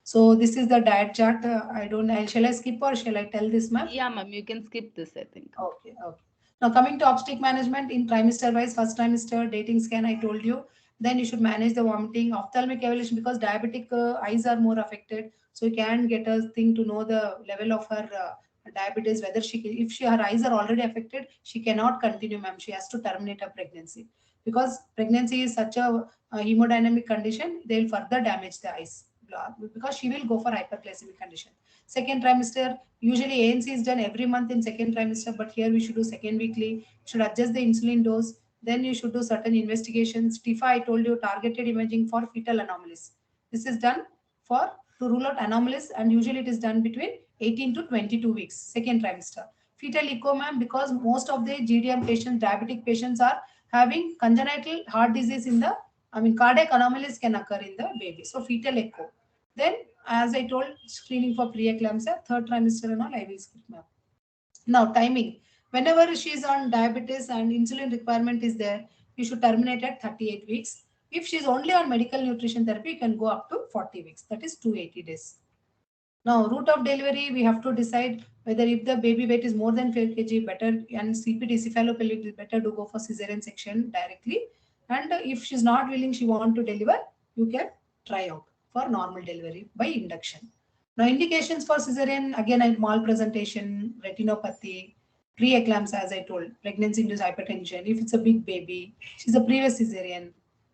So this is the diet chart. Shall I skip or shall I tell this, ma'am? Yeah, ma'am, you can skip this, I think. Okay. Now coming to obstetric management in trimester wise, first trimester, dating scan, I told you. Then you should manage the vomiting, ophthalmic evaluation because diabetic eyes are more affected. So you can get a thing to know the level of her diabetes, whether her eyes are already affected, she cannot continue, ma'am. She has to terminate her pregnancy because pregnancy is such a hemodynamic condition. They will further damage the eyes because she will go for hyperglycemic condition. Second trimester, usually ANC is done every month in second trimester, but here we should do second weekly. Should adjust the insulin dose. Then you should do certain investigations. TIFA, I told you, targeted imaging for fetal anomalies. This is done to rule out anomalies, and usually it is done between 18 to 22 weeks, second trimester. Fetal echo, ma'am, because most of the GDM patients, diabetic patients are having congenital heart disease cardiac anomalies can occur in the baby. So fetal echo. Then, as I told, screening for preeclampsia, third trimester and all, I will skip, ma'am. Now, timing. Whenever she is on diabetes and insulin requirement is there, you should terminate at 38 weeks. If she is only on medical nutrition therapy, you can go up to 40 weeks. That is 280 days. Now, route of delivery, we have to decide whether if the baby weight is more than 5 kg, better, and CPD, cephalopelvic, is better to go for cesarean section directly. And if she's not willing, she want to deliver, you can try out for normal delivery by induction. Now, indications for cesarean, again, malpresentation, retinopathy, preeclampsia, as I told, pregnancy-induced hypertension. If it's a big baby, she's a previous cesarean,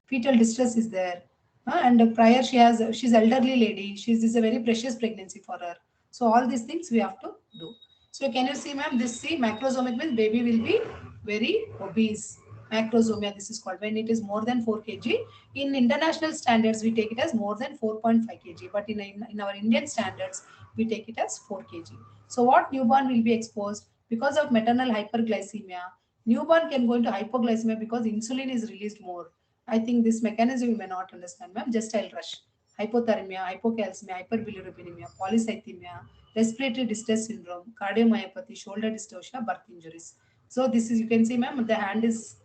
fetal distress is there, and prior she's elderly lady. This is a very precious pregnancy for her. So all these things we have to do. So can you see, ma'am? Macrosomic means baby will be very obese. Macrosomia, this is called when it is more than 4 kg. In international standards, we take it as more than 4.5 kg, but in our Indian standards, we take it as 4 kg. So what newborn will be exposed because of maternal hyperglycemia? Newborn can go into hypoglycemia because insulin is released more. I think this mechanism you may not understand, ma'am. Just I'll rush. Hypothermia, hypocalcemia, hyperbilirubinemia, polycythemia, respiratory distress syndrome, cardiomyopathy, shoulder dystocia, birth injuries. So this is, you can see, ma'am, the hand is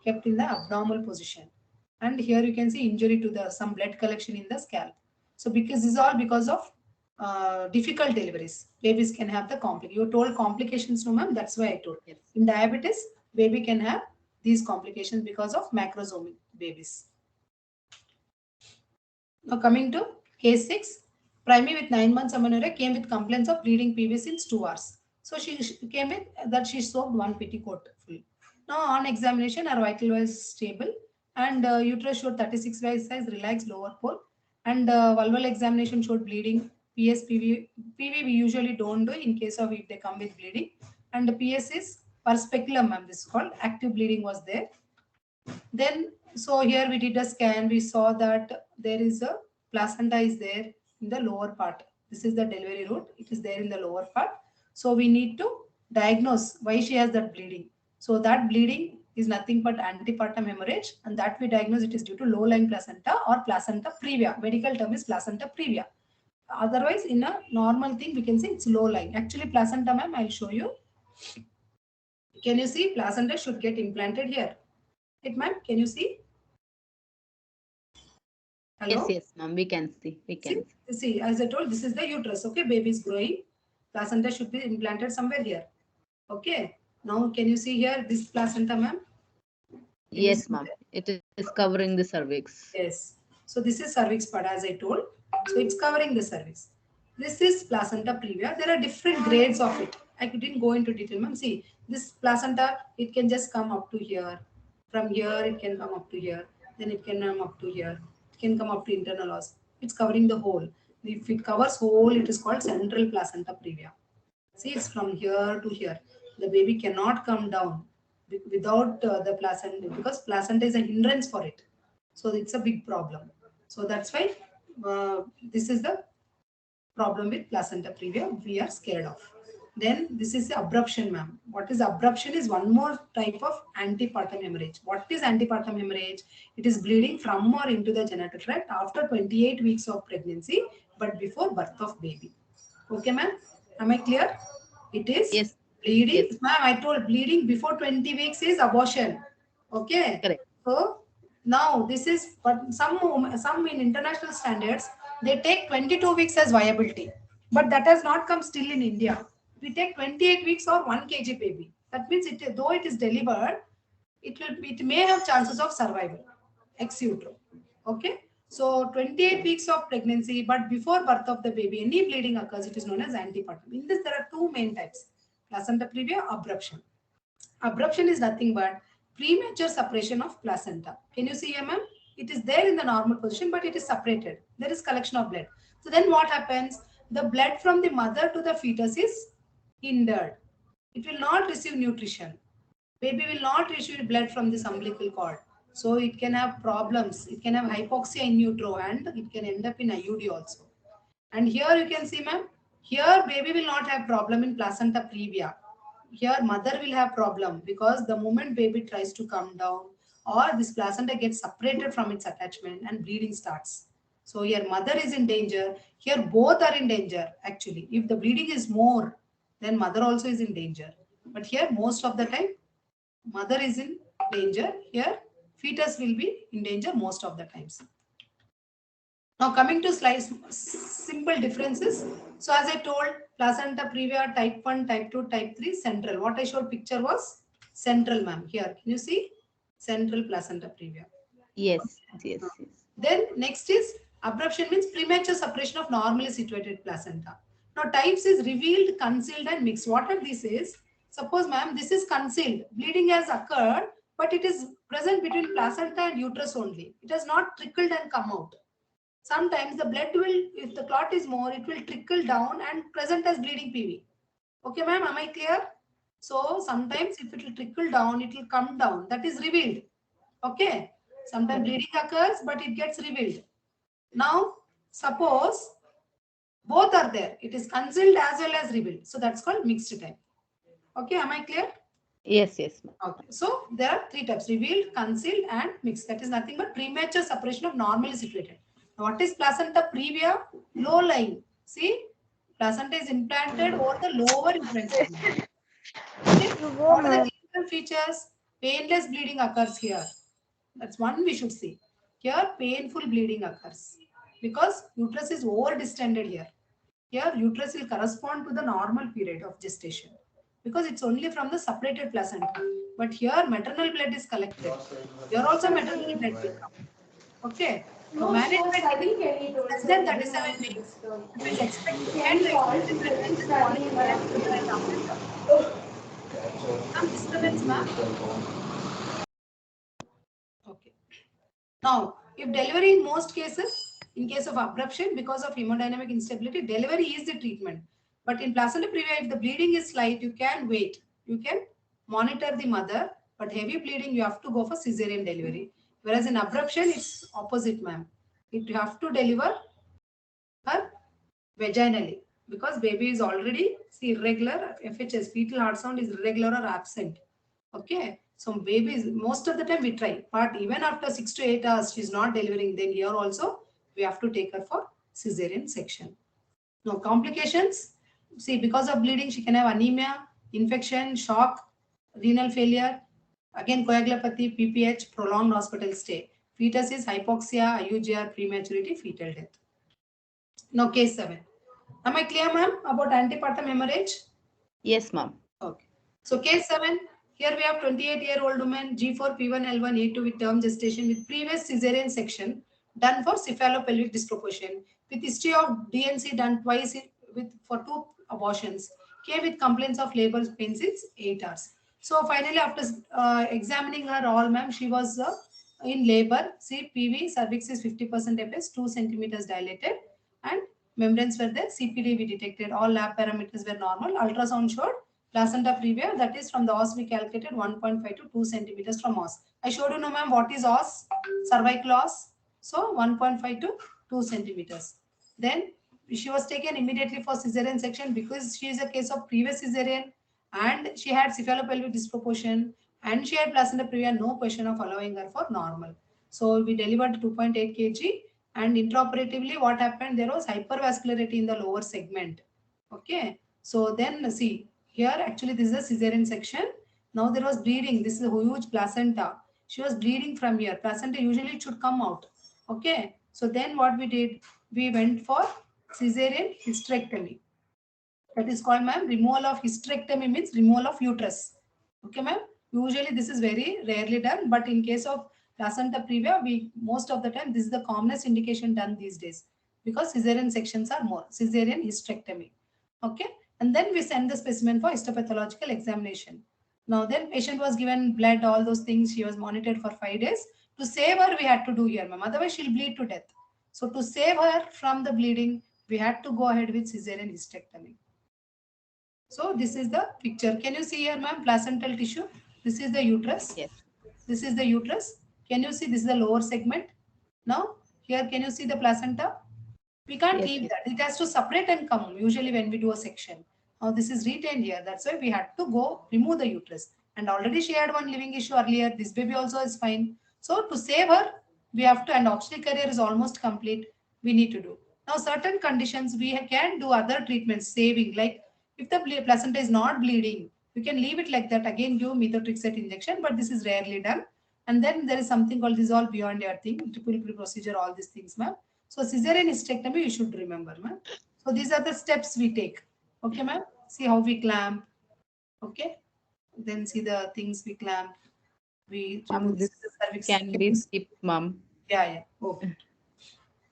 kept in the abnormal position. And here you can see injury to some blood collection in the scalp. So because this is all because of difficult deliveries. Babies can have the you told complications, no ma'am. That's why I told. Yes. In diabetes, baby can have these complications because of macrosomic babies. Now coming to case 6, Primey with 9 months amenorrhea came with complaints of bleeding PVC since 2 hours. So she came with that she soaked one petticoat full. Now on examination, her vital was stable and uterus showed 36 size, relaxed lower pole, and vulval examination showed bleeding. PS, PV we usually don't do in case of if they come with bleeding, and the PS is per speculum, ma'am. This is called active bleeding was there. Then, so here we did a scan. We saw that there is a placenta is there in the lower part. This is the delivery route. It is there in the lower part. So we need to diagnose why she has that bleeding. So that bleeding is nothing but antepartum hemorrhage, and that we diagnose it is due to low-lying placenta or placenta previa. Medical term is placenta previa. Otherwise, in a normal thing, we can say it's low-lying. Actually, placenta, ma'am, I'll show you. Can you see placenta should get implanted here? It, ma'am, can you see? Hello? Yes, ma'am. We can see. See, as I told, this is the uterus. Okay, baby is growing. Placenta should be implanted somewhere here. Okay. Now, can you see here this placenta, ma'am? Yes, ma'am. It is covering the cervix. Yes. So this is cervix part, as I told. So it's covering the cervix. This is placenta previa. There are different grades of it. I didn't go into detail, ma'am. See, this placenta, it can just come up to here. From here, it can come up to here. Then it can come up to here. It can come up to internal os. It's covering the whole. If it covers whole, it is called central placenta previa. See, it's from here to here. The baby cannot come down without the placenta, because placenta is a hindrance for it. So it's a big problem. So that's why this is the problem with placenta previa we are scared of. Then this is the abruption, ma'am. What is abruption is one more type of antepartum hemorrhage. What is antepartum hemorrhage? It is bleeding from or into the genital tract after 28 weeks of pregnancy, but before birth of baby. Okay, ma'am? Am I clear? It is Yes. bleeding. Yes. Ma'am, I told bleeding before 20 weeks is abortion. Okay. Correct. So now this is, but some in international standards, they take 22 weeks as viability. But that has not come still in India. We take 28 weeks or 1 kg baby. That means it, though it is delivered, it may have chances of survival ex utero. Okay. So 28 weeks of pregnancy, but before birth of the baby, any bleeding occurs, it is known as antepartum. In this, there are two main types: placenta previa, abruption. Abruption is nothing but premature separation of placenta. Can you see here, ma'am? It is there in the normal position, but it is separated. There is collection of blood. So then what happens? The blood from the mother to the fetus is hindered. It will not receive nutrition. Baby will not receive blood from this umbilical cord. So it can have problems. It can have hypoxia in utero and it can end up in IUD also. And here you can see, ma'am, here baby will not have problem in placenta previa. Here mother will have problem because the moment baby tries to come down or this placenta gets separated from its attachment and bleeding starts. So here mother is in danger. Here both are in danger actually. If the bleeding is more, then mother also is in danger. But here most of the time mother is in danger. Here fetus will be in danger most of the times. Now coming to slides, simple differences. So as I told, placenta previa type 1, type 2, type 3, central. What I showed picture was central, ma'am. Here, can you see? Central placenta previa. Yes. Then next is abruption, means premature separation of normally situated placenta. Now types is revealed, concealed and mixed. What are these is? Suppose, ma'am, this is concealed. Bleeding has occurred, but it is present between placenta and uterus only. It has not trickled and come out. Sometimes the blood will, if the clot is more, it will trickle down and present as bleeding PV. Okay, ma'am, am I clear? So sometimes if it will trickle down, it will come down. That is revealed. Okay. Sometimes bleeding occurs, but it gets revealed. Now, suppose both are there. It is concealed as well as revealed. So that's called mixed type. Okay, am I clear? Yes. Okay. So there are three types: revealed, concealed, and mixed. That is nothing but premature separation of normally situated. What is placenta previa? Low lying. See, placenta is implanted over the lower implantation. Okay. What are the clinical features? Painless bleeding occurs here. That's one we should see. Here, painful bleeding occurs. because uterus is over distended here. Here, uterus will correspond to the normal period of gestation because it's only from the separated placenta. But here, maternal blood is collected. Here also maternal blood will come. Okay. So No, she was management studying is Kelly told, less so than we didn't 37 want to weeks. disturb. It is expected She to called expect because when she's this studying molecular and after. uterine after. Some disturbance, ma'am. Okay. Now, if delivery in most cases, in case of abruption because of hemodynamic instability, delivery is the treatment. But in placenta previa, if the bleeding is slight, you can wait. You can monitor the mother, but heavy bleeding, you have to go for cesarean delivery. Whereas in abruption, it's opposite, ma'am. You have to deliver her vaginally because baby is already see irregular FHS, fetal heart sound is irregular or absent. Okay, so babies most of the time we try, but even after 6 to 8 hours she's not delivering, then here also we have to take her for cesarean section. Now complications, see because of bleeding she can have anemia, infection, shock, renal failure, again coagulopathy, PPH, prolonged hospital stay. Fetus is hypoxia, IUGR, prematurity, fetal death. Now case 7. Am I clear, ma'am, about antepartum hemorrhage? Yes, ma'am. Okay. So case 7, here we have 28-year-old woman, G4, P1, L1, A2 with term gestation with previous cesarean section done for cephalopelvic disproportion with history of DNC done twice for 2 abortions. Came with complaints of labor pain since 8 hours. So finally, after examining her all, ma'am, she was in labor. See, PV, cervix is 50% FS, 2 centimeters dilated, and membranes were there. CPD we detected. All lab parameters were normal. Ultrasound showed placenta previa, that is from the os we calculated 1.5 to 2 centimeters from os. I showed you, no ma'am, what is os? Cervical os. So 1.5 to 2 centimeters. Then she was taken immediately for cesarean section because she is a case of previous cesarean and she had cephalopelvic disproportion and she had placenta previa, no question of allowing her for normal. So we delivered 2.8 kg and intraoperatively what happened, there was hypervascularity in the lower segment. Okay. So then see, here actually this is a cesarean section. Now there was bleeding. This is a huge placenta. She was bleeding from here. Placenta usually it should come out. Okay. So then what we did, we went for cesarean hysterectomy. That is called, ma'am, removal of hysterectomy means removal of uterus. Okay, ma'am. Usually this is very rarely done, but in case of placenta previa, we most of the time this is the commonest indication done these days because cesarean sections are more. Cesarean hysterectomy. Okay, and then we send the specimen for histopathological examination. Now then patient was given blood, all those things. She was monitored for 5 days. To save her, we had to do here, ma'am. Otherwise, she'll bleed to death. So to save her from the bleeding, we had to go ahead with cesarean hysterectomy. So this is the picture. Can you see here, ma'am, placental tissue? This is the uterus. Yes. This is the uterus. Can you see this is the lower segment? Now, here can you see the placenta? We can't Yes, leave yes. that. It has to separate and come usually when we do a section. Now this is retained here. That's why we had to go remove the uterus. And already she had one living issue earlier. This baby also is fine. So to save her, we have to, and obstetric career is almost complete. We need to do. Now certain conditions we can do other treatments, saving, like if the placenta is not bleeding, you can leave it like that. Again, give methotrexate injection, but this is rarely done. And then there is something called, this is all beyond your thing, triple procedure, all these things, ma'am. So cesarean hysterectomy, you should remember, ma'am. So these are the steps we take. Okay, ma'am. See how we clamp. Okay. Then see the things we clamp. We remove This the cervix. can be skipped, ma'am. Yeah, yeah. Okay.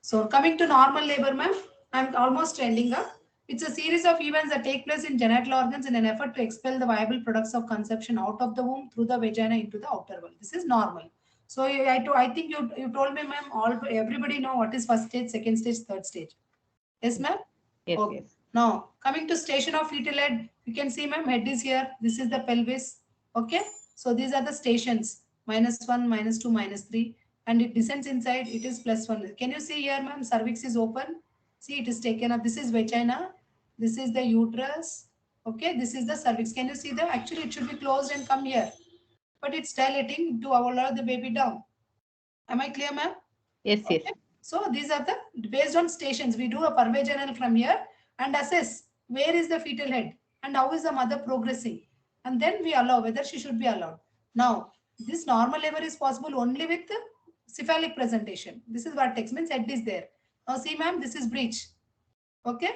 So coming to normal labor, ma'am, I'm almost ending up. It's a series of events that take place in genital organs in an effort to expel the viable products of conception out of the womb through the vagina into the outer world. This is normal. So I think you told me, ma'am, everybody know what is first stage, second stage, third stage. Yes, ma'am? Yes, Okay. yes. Now, coming to station of fetal head, you can see, ma'am, head is here. This is the pelvis. Okay. So these are the stations. -1, -2, -3. And it descends inside. It is +1. Can you see here, ma'am? Cervix is open. See, it is taken up. This is vagina. This is the uterus. Okay. This is the cervix. Can you see the? Actually, it should be closed and come here. But it's dilating to allow the baby down. Am I clear, ma'am? Yes, yes. Okay. So these are the, based on stations, we do a pervaginal from here and assess where is the fetal head and how is the mother progressing. And then we allow whether she should be allowed. Now, this normal labor is possible only with the cephalic presentation. This is what text means, head is there. Now see ma'am, this is breech. Okay.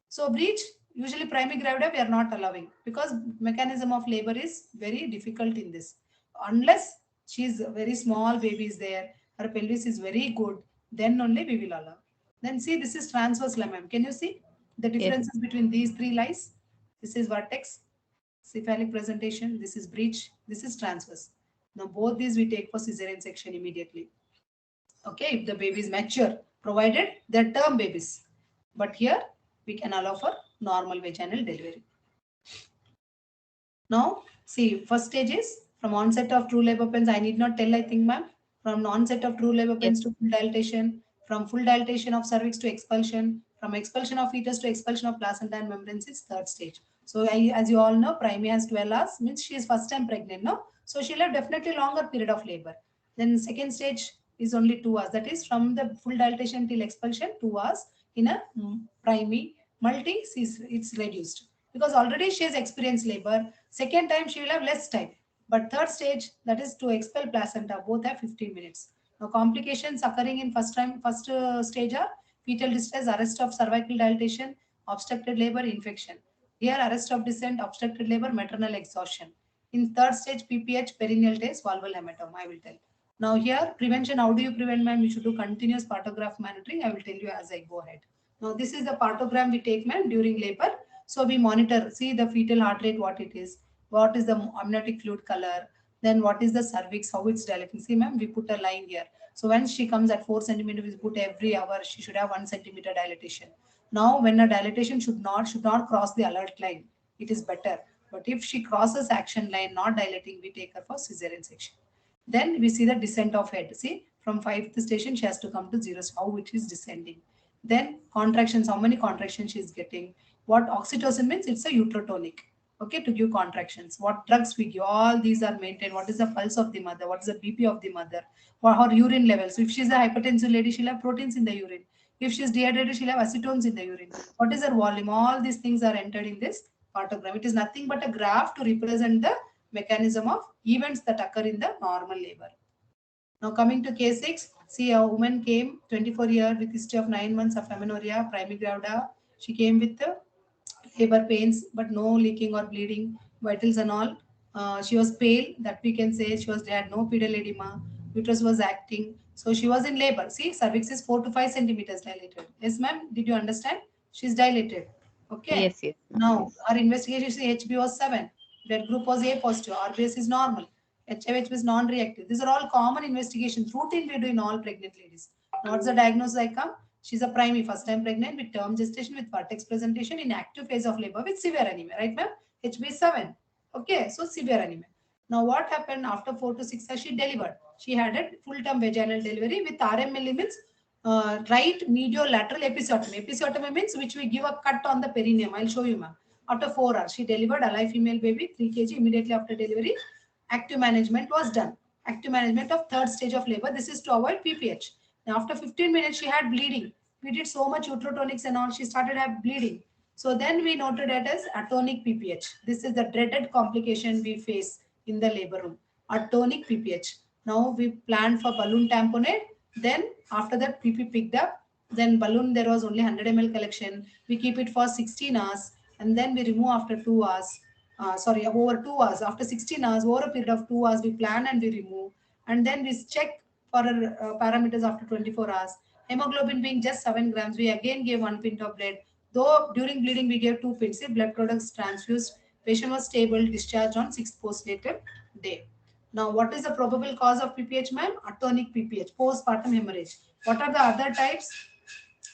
So breech, usually primary gravida we are not allowing because mechanism of labor is very difficult in this. Unless she is very small baby is there, her pelvis is very good, then only we will allow. Then see this is transverse lemma. Can you see the Yes. differences between these three lines? This is vertex, cephalic presentation, this is breech, this is transverse. Now both these we take for cesarean section immediately. Okay, if the baby is mature, provided they're term babies. But here we can allow for normal vaginal delivery. Now, see, first stage is from onset of true labor pains. I need not tell, I think, ma'am. From onset of true labor Yes. pains to full dilatation, from full dilatation of cervix to expulsion, from expulsion of fetus to expulsion of placenta and membranes is third stage. So, as you all know, primary has 12 hours, means she is first time pregnant, no? So, she'll have definitely longer period of labor. Then second stage is only 2 hours. That is from the full dilatation till expulsion, 2 hours. In a primary, multi, it's reduced because already she has experienced labor. Second time she will have less time. But third stage, that is to expel placenta, both have 15 minutes. Now complications occurring in first stage are fetal distress, arrest of cervical dilatation, obstructed labor, infection. Here arrest of descent, obstructed labor, maternal exhaustion. In third stage PPH, perineal test, valval hematoma, I will tell. Now here prevention, how do you prevent, ma'am? We should do continuous partograph monitoring. I will tell you as I go ahead. Now this is the partogram we take, ma'am, during labor. So we monitor, see the fetal heart rate, what it is, what is the amniotic fluid color, then what is the cervix, how it's dilating. See, ma'am, we put a line here. So when she comes at 4 centimeter, we put every hour, she should have 1 centimeter dilatation. Now, when a dilatation should not cross the alert line, it is better. But if she crosses action line, not dilating, we take her for cesarean section. Then we see the descent of head. See, from fifth station, she has to come to zero, how it is descending. Then contractions, how many contractions she is getting. What oxytocin means, it's a uterotonic. Okay, to give contractions. What drugs we give, all these are maintained. What is the pulse of the mother? What is the BP of the mother? What her urine levels? If she's a hypertensive lady, she'll have proteins in the urine. If she's dehydrated, she'll have acetones in the urine. What is her volume? All these things are entered in this partogram. It is nothing but a graph to represent the mechanism of events that occur in the normal labor. Now coming to case 6, see a woman came 24-year with history of 9 months of amenorrhea, primary gravida. She came with labor pains, but no leaking or bleeding, vitals and all. She was pale, that we can say. She had no pedal edema. Uterus was acting. So she was in labor. See, cervix is 4 to 5 centimeters dilated. Yes, ma'am. Did you understand? She's dilated. Okay. Yes, yes, ma'am. Now, Yes. our investigation, see, HB was 7. Blood group was A positive. RBS is normal. HIH was non-reactive. These are all common investigations. Routine we do in all pregnant ladies. Now, what's the diagnosis I come? She's a primary, first time pregnant with term gestation with vertex presentation in active phase of labor with severe anemia, right, ma'am? HB7. Okay, so severe anemia. Now, what happened after 4 to 6 hours? She delivered. She had a full term vaginal delivery with RML means right medial lateral episiotomy. Episiotomy means which we give a cut on the perineum. I'll show you, ma'am. After 4 hours, she delivered alive female baby, 3 kg. Immediately after delivery, active management was done. Active management of third stage of labor. This is to avoid PPH. Now, after 15 minutes, she had bleeding. We did so much uterotonics and all. She started have bleeding. So then we noted it as atonic PPH. This is the dreaded complication we face in the labor room. Atonic PPH. Now we planned for balloon tamponade. Then after that PP picked up. Then balloon there was only 100 ml collection. We keep it for 16 hours and then we remove after 2 hours. Over 2 hours. After 16 hours, over a period of 2 hours, we plan and we remove. And then we check for parameters after 24 hours. Hemoglobin being just 7 grams, we again gave 1 pint of blood. Though during bleeding, we gave 2 pints. Blood products transfused. Patient was stable, discharged on 6th postnatal day. Now, what is the probable cause of PPH, ma'am? Atonic PPH, postpartum hemorrhage. What are the other types?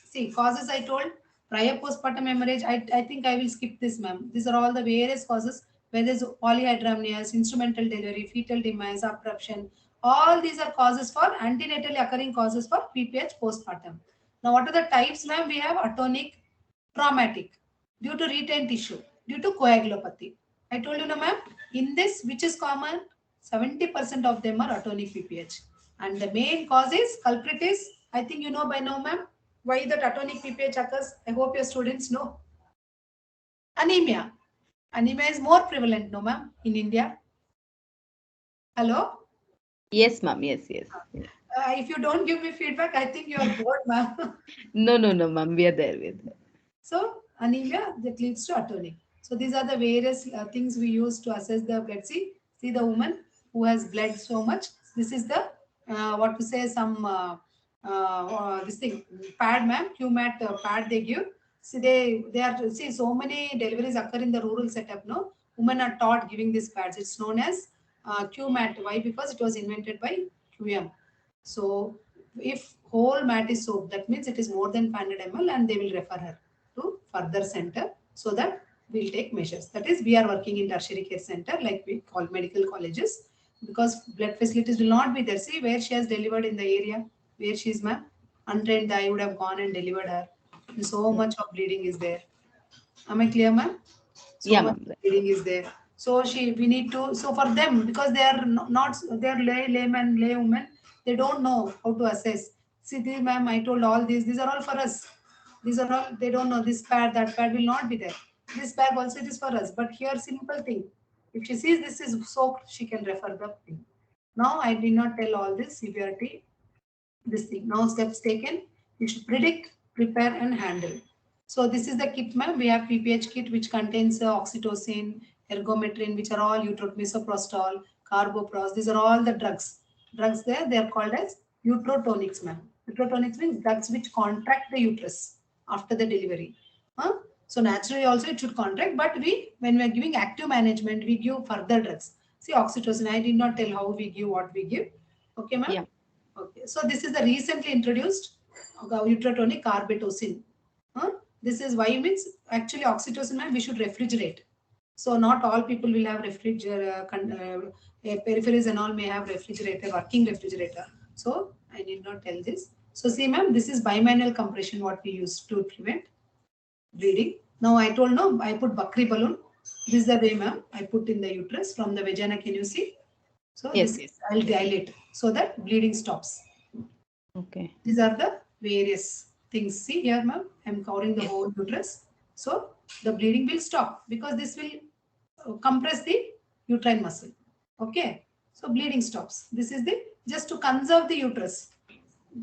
See, causes I told, prior postpartum hemorrhage. I think I will skip this, ma'am. These are all the various causes where there's polyhydramnios, instrumental delivery, fetal demise, abruption. All these are causes for antenatally occurring causes for PPH postpartum. Now, what are the types, ma'am? We have atonic, traumatic, due to retained tissue, due to coagulopathy. I told you, no, ma'am. In this, which is common, 70% of them are atonic PPH. And the main cause is, culprit is, I think you know by now, ma'am, why that atonic PPH occurs. I hope your students know. Anemia. Anemia is more prevalent, no, ma'am, in India. Hello? Yes, ma'am. Yes, yes. If you don't give me feedback, I think you are bored, ma'am. No, no, no, ma'am. We are there. We are there. So anemia that leads to atonic. So these are the various things we use to assess the blood. See the woman who has bled so much. This is the what to say some this thing pad, ma'am, QMAT pad they give. See they are see so many deliveries occur in the rural setup. No, women are taught giving these pads. It's known as QMAT. Why? Because it was invented by QM. So if whole mat is soaked, that means it is more than 500 ml, and they will refer her to further center so that we'll take measures. That is, we are working in tertiary care center like we call medical colleges, because blood facilities will not be there. See where she has delivered in the area where she is, ma'am. Untrained, I would have gone and delivered her. And so much of bleeding is there. Am I clear, ma'am? So Yeah, much ma'am. bleeding is there. So we need to, so for them, because they are not, they are layman, lay women, they don't know how to assess. See, ma'am, I told all these are all for us. These are all, they don't know this pad, that pad will not be there. This bag also it is for us. But here, simple thing. If she sees this is soaked, she can refer the thing. Now, I did not tell all this severity, this thing. Now steps taken, you should predict, prepare and handle. So this is the kit, ma'am. We have PPH kit which contains oxytocin, ergometrin, which are all misoprostol, carbopros. These are all the drugs. Drugs there, they are called as uterotonics, ma'am. Uterotonics means drugs which contract the uterus after the delivery. Huh? So naturally also it should contract, but when we are giving active management, we give further drugs. See oxytocin, I did not tell how we give, what we give. Okay, ma'am? Yeah. Okay, so this is the recently introduced uterotonic carbetocin. Huh? This is why means actually oxytocin, we should refrigerate. So not all people will have peripheries and all may have refrigerator, working refrigerator. So I need not tell this. So see, ma'am, this is bimanual compression what we use to prevent bleeding. Now I told no, I put Bakri balloon. This is the way, ma'am. I put in the uterus from the vagina. Can you see? So Yes, this yes. I'll dilate so that bleeding stops. Okay. These are the various things. See here, ma'am, I'm covering the Yes. whole uterus. So the bleeding will stop because this will compress the uterine muscle. Okay. So bleeding stops. This is the just to conserve the uterus.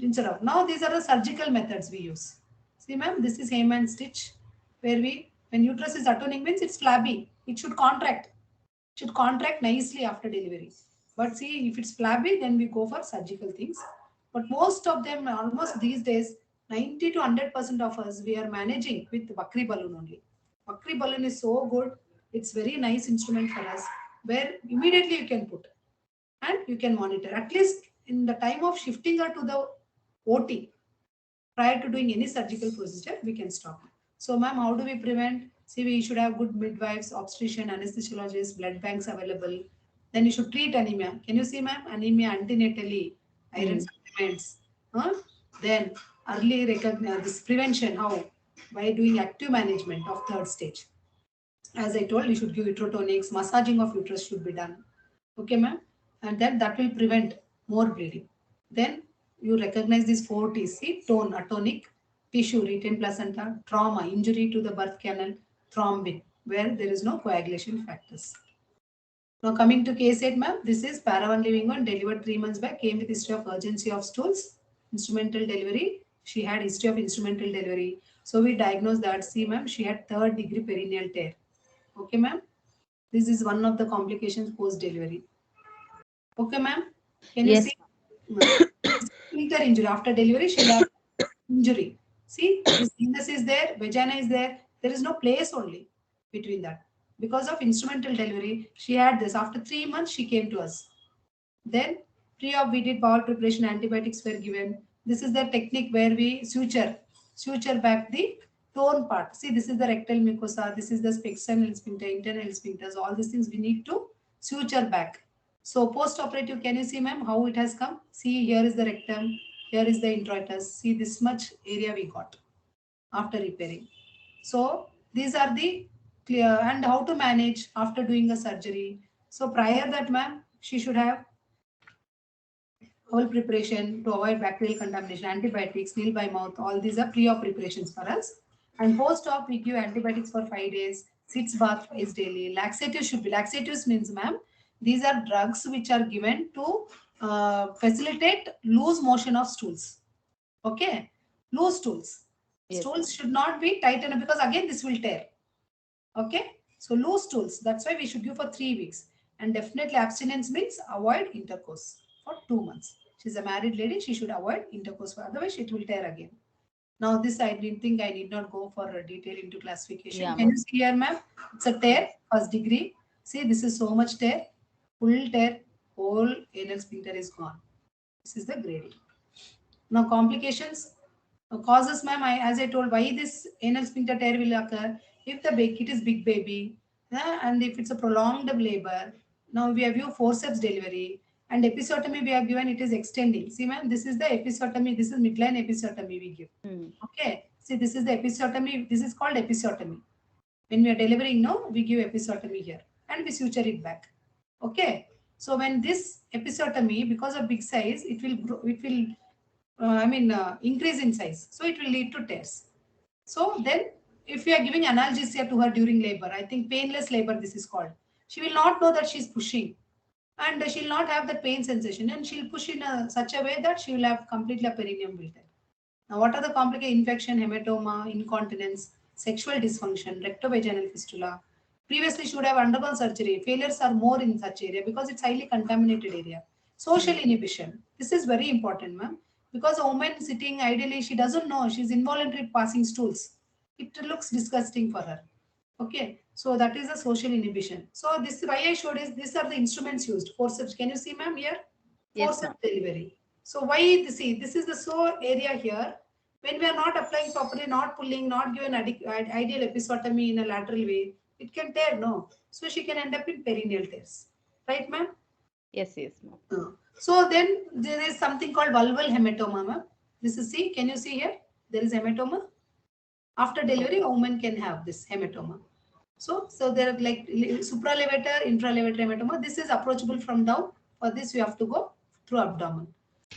Instead of now, these are the surgical methods we use. See, ma'am, this is Heyman stitch where when uterus is atoning means it's flabby. It should contract nicely after delivery. But see, if it's flabby, then we go for surgical things. But most of them, almost these days, 90 to 100% of us, we are managing with Bakri balloon only. Bakri balloon is so good. It's very nice instrument for us where immediately you can put and you can monitor. At least in the time of shifting her to the OT, prior to doing any surgical procedure, we can stop. So, ma'am, how do we prevent? See, we should have good midwives, obstetrician, anesthesiologists, blood banks available. Then you should treat anemia. Can you see, ma'am? Anemia antenatally, iron Mm. supplements. Huh? Then early recognize this prevention. How? By doing active management of third stage. As I told, you should give uterotonics, massaging of uterus should be done. Okay, ma'am? And then that will prevent more bleeding. Then you recognize these four T's. See, tone, atonic, tissue, retained placenta, trauma, injury to the birth canal, thrombin, where there is no coagulation factors. Now coming to case 8, ma'am, this is para 1 living on, delivered 3 months back, came with history of urgency of stools, instrumental delivery. She had history of instrumental delivery. So we diagnosed that, see, ma'am, she had 3rd degree perineal tear. Okay, ma'am. This is one of the complications post delivery. Okay, ma'am. Can you see? Yes. Sphincter injury after delivery, she'll have injury. See, this illness is there, vagina is there. There is no place only between that. Because of instrumental delivery, she had this. After 3 months, she came to us. Then, pre-op, we did bowel preparation, antibiotics were given. This is the technique where we suture back the tone part. See, this is the rectal mucosa, this is the external sphincter, internal sphincters, all these things we need to suture back. So, post-operative, can you see, ma'am, how it has come? See, here is the rectum, here is the introitus. See, this much area we got after repairing. So, these are the clear and how to manage after doing a surgery. So, prior that, ma'am, she should have whole preparation to avoid bacterial contamination, antibiotics, nil by mouth, all these are pre-op preparations for us. And post-op, we give antibiotics for 5 days, sits bath twice daily. Laxatives should be, laxatives means, ma'am, these are drugs which are given to facilitate loose motion of stools. Okay, loose stools. Yes. Stools should not be tightened because again this will tear. Okay, so loose stools. That's why we should give for 3 weeks. And definitely abstinence means avoid intercourse for 2 months. She's a married lady. She should avoid intercourse. Otherwise, it will tear again. Now this I didn't think I need not go for a detail into classification. Yeah, Can you see here, ma'am? It's a tear, first degree. See, this is so much tear, full tear, whole anal sphincter is gone. This is the grading. Now complications, causes, ma'am. As I told, why this anal sphincter tear will occur if the it is big baby, and if it's a prolonged labor. Now we have used forceps delivery and episiotomy. We have given it is extending. See, ma'am, this is the episiotomy. This is midline episiotomy we give. Okay. See, this is the episiotomy. This is called episiotomy. When we are delivering, no, we give episiotomy here and we suture it back. Okay. So when this episiotomy, because of big size, it will grow, it will increase in size. So it will lead to tears. So then if we are giving analgesia to her during labor, I think painless labor this is called, she will not know that she is pushing and she'll not have that pain sensation and she'll push in such a way that she will have completely a perineum will tear. Now what are the complicated infection, hematoma, incontinence, sexual dysfunction, rectovaginal fistula? Previously she would have undergone surgery. Failures are more in such area because it's highly contaminated area. Social inhibition. This is very important, ma'am. Because a woman sitting ideally, she doesn't know, she's involuntary passing stools. It looks disgusting for her. Okay, so that is a social inhibition. So this why I showed is these are the instruments used. Forceps. Can you see, ma'am, here? Yes, Forceps ma'am. delivery. So why see this is the so area here. When we are not applying properly, not pulling, not given ideal episiotomy in a lateral way, it can tear. No, so she can end up in perineal tears. Right, ma'am? Yes, yes, ma'am. So then there is something called vulval hematoma, ma'am. This is see. Can you see here? There is hematoma. After delivery, a woman can have this hematoma. So there are like supralevator, infralevator hematoma. This is approachable from down. For this, you have to go through abdomen.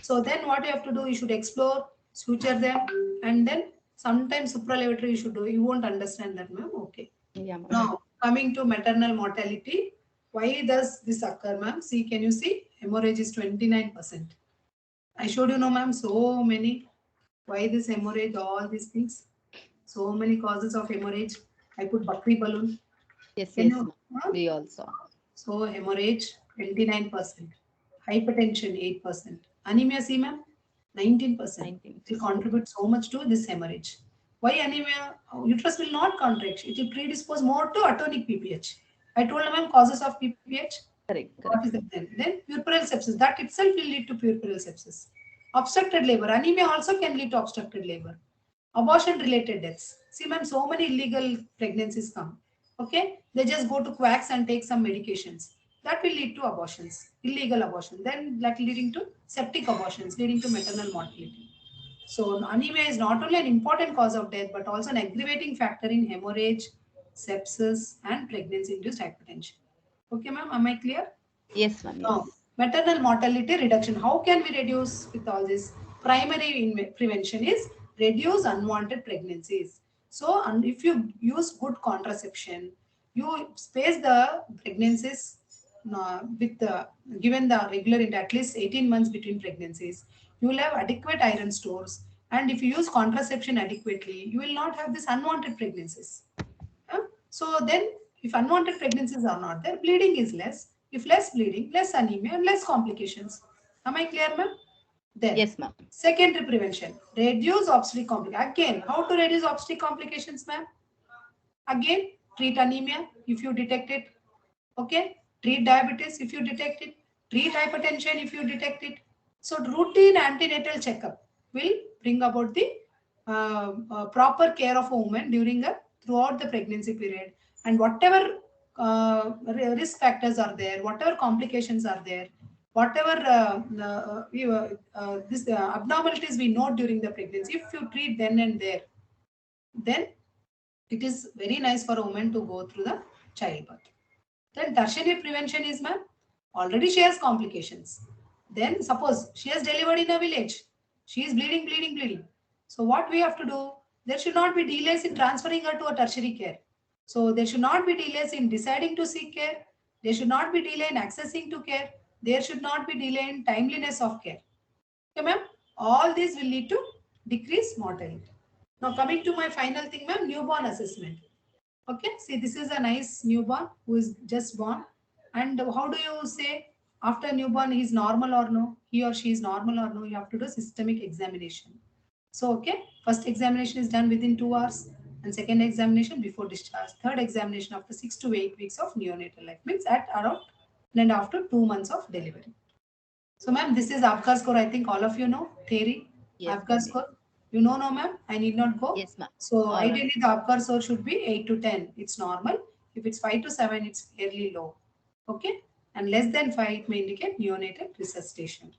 So then what you have to do, you should explore, suture them, and then sometimes supralevator you should do. You won't understand that, ma'am. Okay. Yeah, ma'am. Now coming to maternal mortality, why does this occur, ma'am? See, can you see? Hemorrhage is 29%. I showed you, no, ma'am, so many. Why this hemorrhage? All these things. So many causes of hemorrhage. I put Bakri balloon. Yes, Can yes, you? ma'am. We also. So hemorrhage 29%, hypertension 8%, anemia, see, ma'am, 19%. 19. It will contribute so much to this hemorrhage. Why anemia? Uterus will not contract. It will predispose more to atonic PPH. I told you, ma'am, causes of PPH. Correct, What correct. is it then? Then puerperal sepsis. That itself will lead to puerperal sepsis. Obstructed labor. Anemia also can lead to obstructed labor. Abortion related deaths. See, ma'am, so many illegal pregnancies come. Okay, they just go to quacks and take some medications. That will lead to abortions, illegal abortion. Then that leading to septic abortions, leading to maternal mortality. So anemia is not only an important cause of death, but also an aggravating factor in hemorrhage, sepsis, and pregnancy-induced hypertension. Okay, ma'am, am I clear? Yes, ma'am. Now, Yes. maternal mortality reduction. How can we reduce with all this? Primary prevention is reduce unwanted pregnancies. So, if you use good contraception, you space the pregnancies with the given the regular at least 18 months between pregnancies. You will have adequate iron stores, and if you use contraception adequately, you will not have this unwanted pregnancies. So then, if unwanted pregnancies are not there, bleeding is less. If less bleeding, less anemia, and less complications. Am I clear, ma'am? Then, Yes, ma'am. secondary prevention. Reduce obstetric complications. Again, how to reduce obstetric complications, ma'am? Again, treat anemia if you detect it. Okay? Treat diabetes if you detect it. Treat hypertension if you detect it. So, routine antenatal checkup will bring about the proper care of a woman during a throughout the pregnancy period, and whatever risk factors are there, whatever complications are there, whatever this abnormalities we note during the pregnancy, if you treat then and there, then it is very nice for a woman to go through the childbirth. Then tertiary prevention is, ma'am, already she has complications. Then suppose she has delivered in a village. She is bleeding, bleeding, bleeding. So what we have to do? There should not be delays in transferring her to a tertiary care. So there should not be delays in deciding to seek care. There should not be delay in accessing to care. There should not be delay in timeliness of care. Okay, ma'am. All these will lead to decreased mortality. Now coming to my final thing, ma'am, newborn assessment. Okay, see, this is a nice newborn who is just born. And how do you say after newborn he is normal or no? He or she is normal or no? You have to do systemic examination. So, okay, first examination is done within 2 hours and second examination before discharge. Third examination after 6 to 8 weeks of neonatal life, means at around and after 2 months of delivery. So, ma'am, this is APGAR score. I think all of you know theory. Yes, APGAR score. You know, no, ma'am. I need not go. yes, ma'am. So, All right. ideally, the APGAR score should be 8 to 10. It's normal. If it's 5 to 7, it's fairly low. Okay. And less than 5, it may indicate neonatal resuscitation.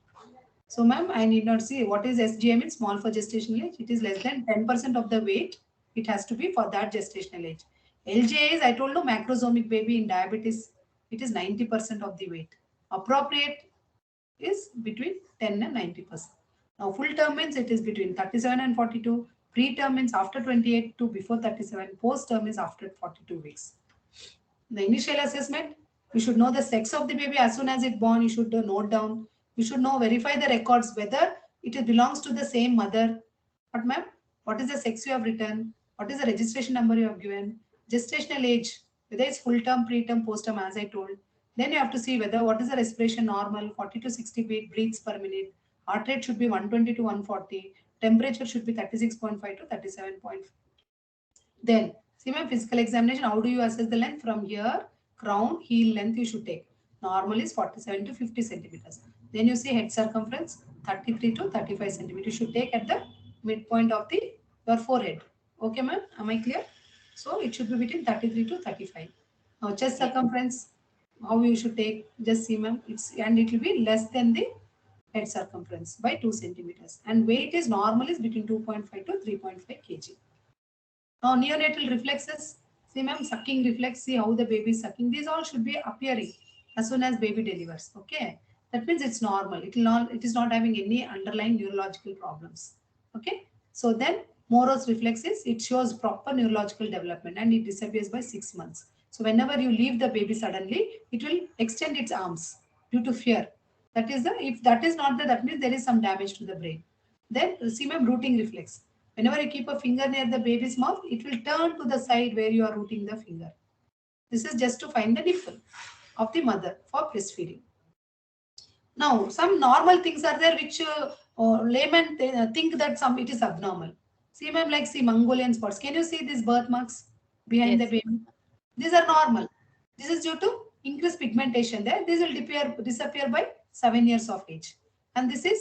So, ma'am, I need not see what is SGM means small for gestational age. It is less than 10% of the weight. It has to be for that gestational age. LJ is, I told you, macrosomic baby in diabetes. It is 90% of the weight. Appropriate is between 10 and 90%. Now, full term means it is between 37 and 42. Pre-term means after 28 to before 37. Post-term is after 42 weeks. The initial assessment, you should know the sex of the baby as soon as it born. You should note down. You should know, verify the records whether it belongs to the same mother. But ma'am, what is the sex you have written? What is the registration number you have given? Gestational age, whether it's full term, pre-term, post-term, as I told. Then you have to see whether what is the respiration normal, 40 to 60 breaths per minute. Heart rate should be 120 to 140. Temperature should be 36.5 to 37.5. Then, see my physical examination, how do you assess the length? From here, crown, heel length you should take. Normal is 47 to 50 centimeters. Then you see head circumference, 33 to 35 centimeters. You should take at the midpoint of your forehead. Okay, ma'am? Am I clear? So, it should be between 33 to 35. Now, chest circumference, how you should take, just see, ma'am, and it will be less than the head circumference by 2 centimeters. And weight is normal is between 2.5 to 3.5 kg. Now, neonatal reflexes, see ma'am, sucking reflex, see how the baby is sucking. These all should be appearing as soon as baby delivers. Okay, that means it's normal. It is not having any underlying neurological problems. Okay, so then Moro's reflexes, it shows proper neurological development and it disappears by 6 months. So whenever you leave the baby suddenly, it will extend its arms due to fear. That is if that is not that means there is some damage to the brain. Then see ma'am, rooting reflex. Whenever you keep a finger near the baby's mouth, it will turn to the side where you are rooting the finger. This is just to find the nipple of the mother for breastfeeding. Now, some normal things are there which laymen think that it is abnormal. See, ma'am, like see Mongolian spots. Can you see these birthmarks behind Yes. the baby? These are normal. This is due to increased pigmentation there. These will disappear by 7 years of age. And this is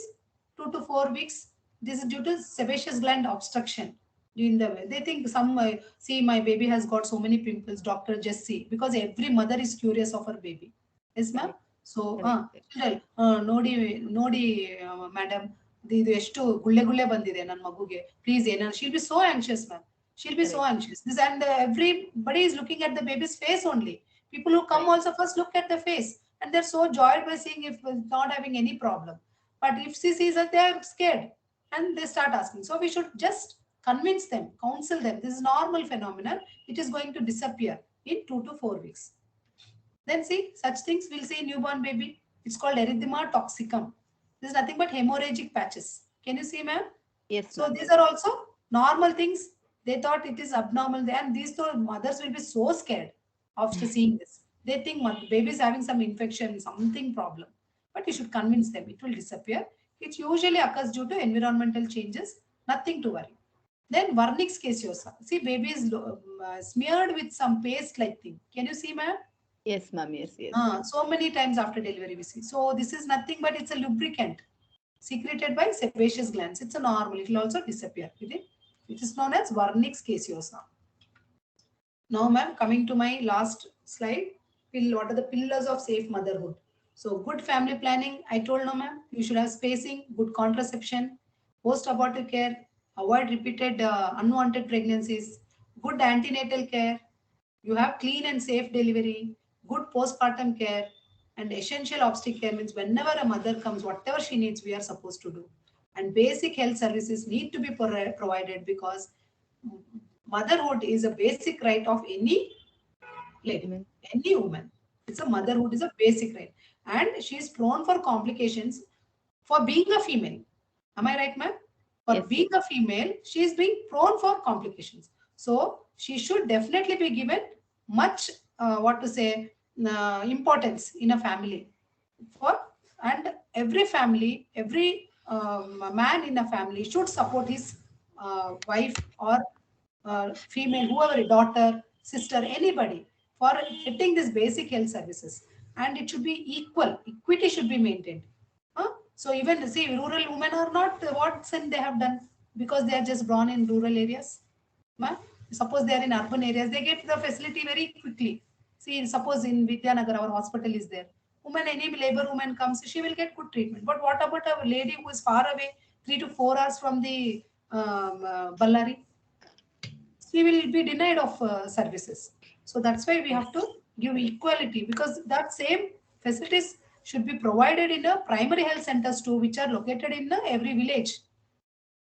2 to 4 weeks. This is due to sebaceous gland obstruction. In the way they think see my baby has got so many pimples. Doctor, just see, because every mother is curious of her baby. Yes, ma'am. So, Correct. ನೋಡಿ madam, ಇದು ಎಷ್ಟು ಗುಳ್ಳೆ ಗುಳ್ಳೆ ಬಂದಿದೆ ನನ್ನ ಮಗುಗೆ, please ಏನ, she'll be so anxious, ma'am. She'll be so Correct. anxious. This and everybody is looking at the baby's face only. People who come Right. also first look at the face and they're so joyed by seeing if it's not having any problem. But if she sees that, they're scared and they start asking. So we should just convince them, counsel them. This is normal phenomenon. It is going to disappear in 2 to 4 weeks. Then see, such things we'll see in newborn baby. It's called erythema toxicum. This is nothing but hemorrhagic patches. Can you see, ma'am? Yes, So ma'am. these are also normal things. They thought it is abnormal, and these two mothers will be so scared after seeing this. They think baby is having some infection, something problem. But you should convince them it will disappear. It usually occurs due to environmental changes. Nothing to worry. Then vernix caseosa. See, baby is smeared with some paste-like thing. Can you see, ma'am? Yes, ma'am. Yes, yes. So many times after delivery we see. So this is nothing but it's a lubricant secreted by sebaceous glands. It's a normal. It will also disappear with it. It is known as vernix caseosa. Now, ma'am, coming to my last slide. What are the pillars of safe motherhood? So good family planning. I told no, ma'am. You should have spacing, good contraception, post-abortive care, avoid repeated unwanted pregnancies, good antenatal care. You have clean and safe delivery, good postpartum care, and essential obstetric care means whenever a mother comes, whatever she needs, we are supposed to do. And basic health services need to be provided because motherhood is a basic right of any lady, Women. any woman. It's a motherhood is a basic right. and she is prone for complications for being a female. Am I right, ma'am? For Yes, being a female, she is being prone for complications. So she should definitely be given much, what to say, importance in a family. For and every family, every man in a family should support his wife or female, whoever, daughter, sister, anybody, for getting these basic health services. And it should be equal. Equity should be maintained. So even see, rural women are not what sin they have done because they are just born in rural areas. Ma? Suppose they are in urban areas, they get the facility very quickly. See, suppose in Vidyanagar, our hospital is there. Woman, any labor woman comes, she will get good treatment. But what about a lady who is far away, 3 to 4 hours from the Ballari? She will be denied of services. So that's why we have to give equality, because that same facilities should be provided in a primary health centers too, which are located in every village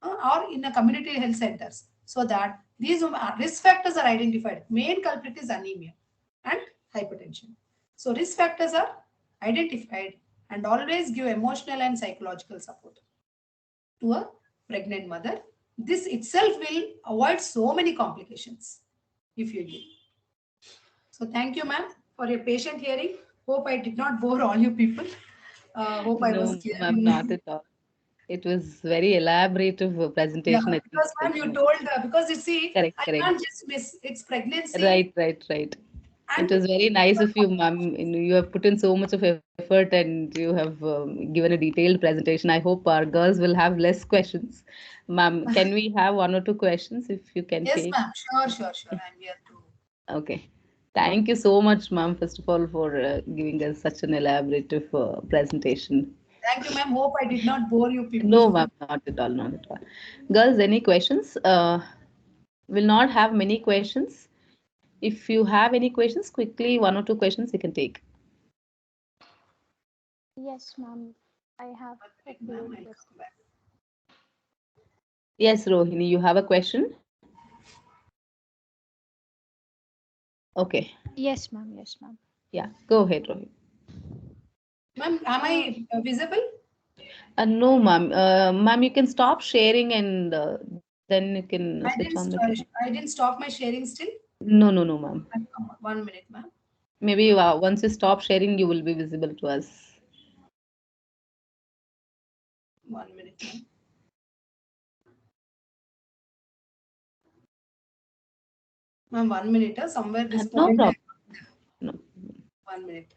or in a community health centers, so that these risk factors are identified. Main culprit is anemia and hypertension. So risk factors are identified, and always give emotional and psychological support to a pregnant mother. This itself will avoid so many complications if you give. So thank you, ma'am, for your patient hearing. Hope I did not bore all you people. Hope I was no, clear. ma'am, not at all. It was very elaborative Yeah, presentation. I think because ma'am, you told because you see, correct, I correct. can't just miss its pregnancy Right, right, right. It and was very nice of you, ma'am. You have put in so much of effort and you have given a detailed presentation. I hope our girls will have less questions. Ma'am, can we have one or two questions if you can yes, take? ma'am. Sure, sure, sure. I'm here to. Okay. Thank you so much, ma'am, first of all, for giving us such an elaborative presentation. Thank you, ma'am. Hope I did not bore you people. No, ma'am, not at all, not at all. Girls, any questions? Will not have many questions. If you have any questions, quickly, one or two questions you can take. Yes, ma'am. I have a Ma'am, few I'll questions. come back. Yes, Rohini, you have a question? Okay. Yes, ma'am. Yes, ma'am. Yeah, go ahead, Rohini. Ma'am, am Uh, I visible? No, ma'am. Ma'am, you can stop sharing and then you can switch I on didn't. the camera. I didn't stop my sharing still. No, no, no, ma'am. I'll come on. 1 minute, ma'am. Maybe once you stop sharing, you will be visible to us. 1 minute, ma'am. Ma'am, 1 minute. Somewhere this No point. problem. No. 1 minute.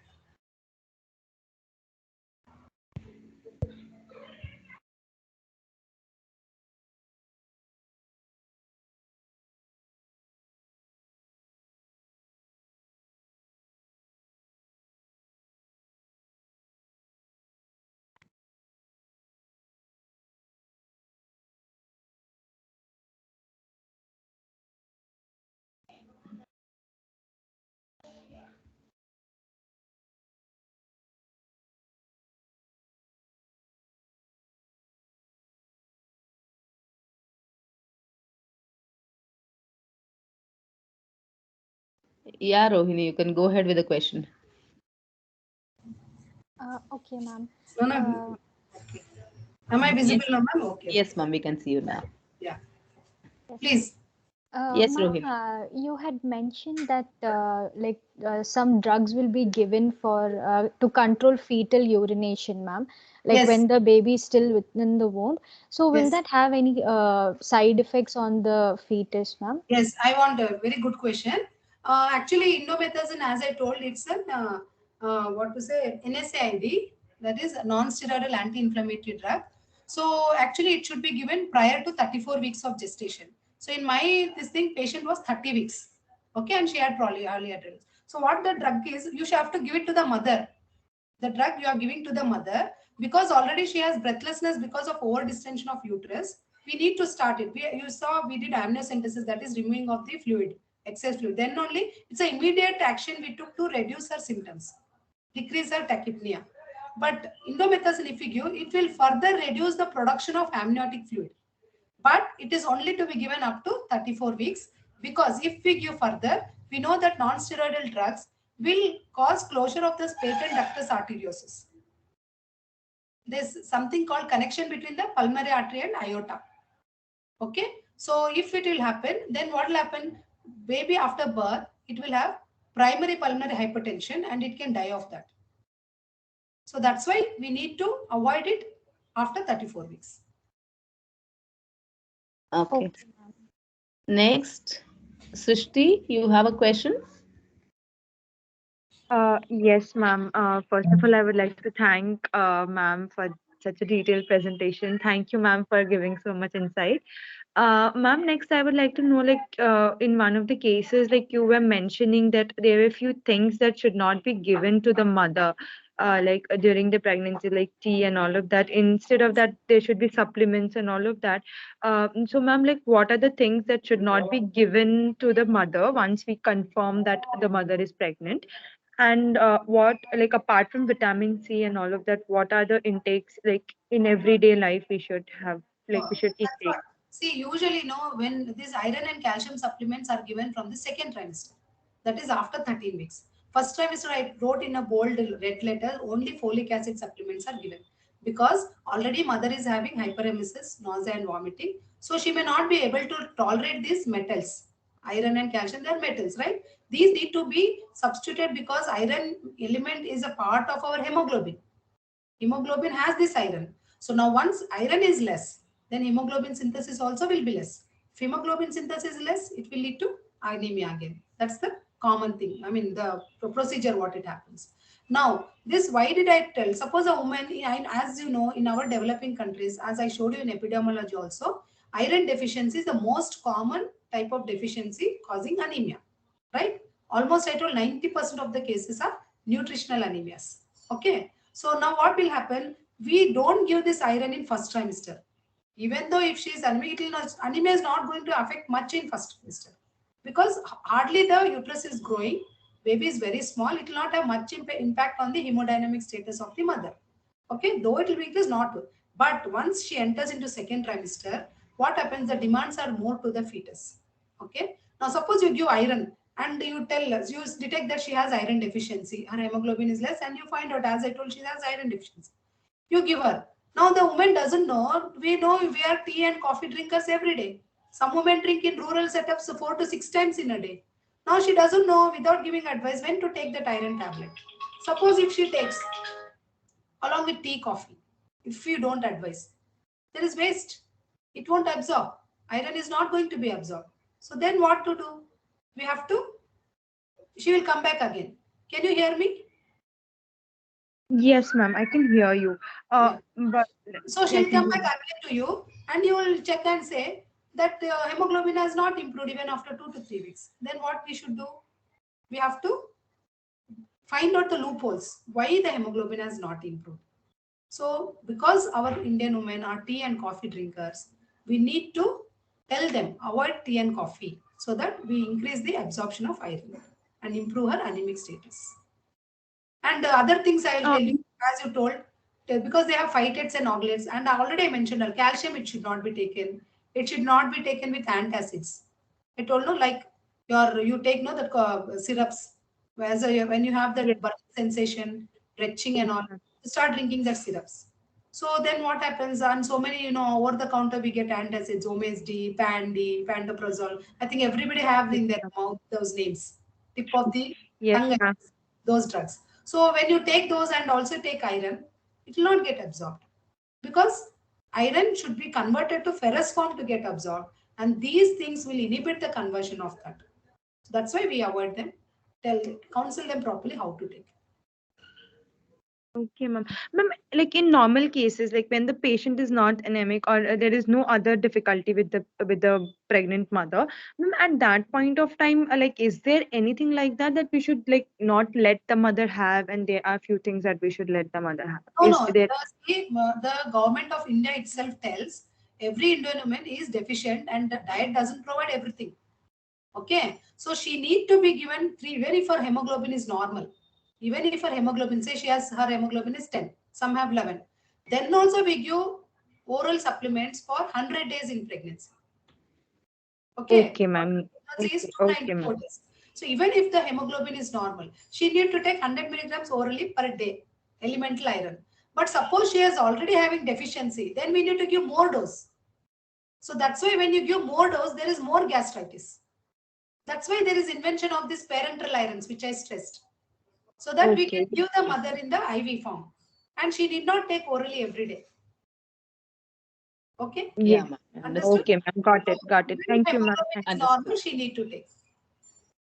Yeah, Rohini, you can go ahead with the question. okay, ma'am. No, no. Uh, Okay. Am I Yes, visible now, ma'am? Okay, yes, okay. ma'am, we can see you now. Yeah. yes, ma'am. Please. Yes, Ma'am, Rohini. you had mentioned that some drugs will be given for to control fetal urination, ma'am. Like Yes. when the baby is still within the womb. So will Yes. that have any side effects on the fetus, ma'am? Yes. I want a very good question. Actually, indomethacin, as I told, it's an what to say, NSAID, that is a non-steroidal anti-inflammatory drug. So actually, it should be given prior to 34 weeks of gestation. So in my this thing, patient was 30 weeks. Okay, and she had probably early adrenals. So what the drug is, you should have to give it to the mother. The drug you are giving to the mother, because already she has breathlessness because of over distension of uterus. We need to start it. You saw we did amniocentesis, that is removing of the fluid, excess fluid. Then only it's an immediate action we took to reduce her symptoms, decrease her tachypnea. But indomethacin, if you give, it will further reduce the production of amniotic fluid. But it is only to be given up to 34 weeks, because if we give further, we know that non-steroidal drugs will cause closure of the patent ductus arteriosus. There's something called connection between the pulmonary artery and aorta. Okay, so if it will happen, then what will happen? Baby after birth, it will have primary pulmonary hypertension and it can die of that. So that's why we need to avoid it after 34 weeks. Okay. Next, Srishti, you have a question? Yes, ma'am. First of all, I would like to thank ma'am for such a detailed presentation. Thank you, ma'am, for giving so much insight. Ma'am, next I would like to know, like, in one of the cases, like you were mentioning that there are a few things that should not be given to the mother, during the pregnancy, like tea and all of that. Instead of that, there should be supplements and all of that. So, ma'am, like, what are the things that should not be given to the mother once we confirm that the mother is pregnant? And what, like, apart from vitamin C and all of that, what are the intakes, like, in everyday life we should have, like, we should That's intake? what. See, usually, when these iron and calcium supplements are given from the second trimester, that is after 13 weeks. First trimester, I wrote in a bold red letter, only folic acid supplements are given because already mother is having hyperemesis, nausea and vomiting. So she may not be able to tolerate these metals. Iron and calcium, they are metals, right? These need to be substituted because iron element is a part of our hemoglobin. Hemoglobin has this iron. So now once iron is less, then hemoglobin synthesis also will be less. If hemoglobin synthesis is less, it will lead to anemia again. That's the common thing. I mean, the procedure, what it happens. Now, this, why did I tell? Suppose a woman, as you know, in our developing countries, as I showed you in epidemiology also, iron deficiency is the most common type of deficiency causing anemia, right? Almost I told 90% of the cases are nutritional anemias. Okay. So now what will happen? We don't give this iron in first trimester. Even though if she is anemic, anemia is not going to affect much in first trimester because hardly the uterus is growing. Baby is very small. It will not have much impact on the hemodynamic status of the mother. Okay, though it will be, it is not. But once she enters into second trimester, what happens? The demands are more to the fetus. Okay. Now suppose you give iron and you tell us, you detect that she has iron deficiency, her hemoglobin is less, and you find out, as I told, she has iron deficiency. You give her. Now the woman doesn't know. We know we are tea and coffee drinkers every day. Some women drink in rural setups 4 to 6 times in a day. Now she doesn't know without giving advice when to take that iron tablet. Suppose if she takes along with tea, coffee, if you don't advise, there is waste. It won't absorb. Iron is not going to be absorbed. So then what to do? We have to, she will come back again. Can you hear me? Yes, ma'am, I can hear you. Yeah. But So yeah, she'll come back again to you and you will check and say that hemoglobin has not improved even after 2 to 3 weeks. Then what we should do? We have to find out the loopholes. Why the hemoglobin has not improved. So because our Indian women are tea and coffee drinkers, we need to tell them avoid tea and coffee so that we increase the absorption of iron and improve her anemic status. And the other things I will tell you, as you told, because they have phytates and oxalates, and I already mentioned calcium, it should not be taken. It should not be taken with antacids. I told no, like you take no the syrups, whereas when you have yes, that burning sensation, retching and all, ma'am. you start drinking that syrups. So then what happens? And so many, over the counter we get antacids, Omes D, Pan D, Pantoprazole. I think everybody have Yes, in their ma'am. mouth those names, tip of the Yes, tongue, ma'am. those drugs. So when you take those and also take iron, it will not get absorbed because iron should be converted to ferrous form to get absorbed, and these things will inhibit the conversion of that. So that's why we avoid them. Counsel them properly how to take. Okay, ma'am. Ma'am, like in normal cases, like when the patient is not anemic or there is no other difficulty with the pregnant mother, ma'am, at that point of time, like, is there anything like that that we should, like, not let the mother have, and there are few things that we should let the mother have? No, Is no. there? The government of India itself tells every Indian woman is deficient and the diet doesn't provide everything. Okay, so she need to be given three, even if her hemoglobin is normal. Even if her hemoglobin, say her hemoglobin is 10, some have 11. Then also we give oral supplements for 100 days in pregnancy. Okay, Okay, ma'am. pregnancy is Okay, okay, 294 ma'am. days. So even if the hemoglobin is normal, she need to take 100 milligrams orally per day, elemental iron. But suppose she is already having deficiency, then we need to give more dose. So that's why when you give more dose, there is more gastritis. That's why there is invention of this parenteral irons, which I stressed. So that we can give the mother in the IV form. And she need not take orally every day. Okay? Yeah, Yes. ma'am. Understood? Okay, ma'am. Got it. Got it. When Thank you, ma'am. hemoglobin is Understood. normal, she need to take.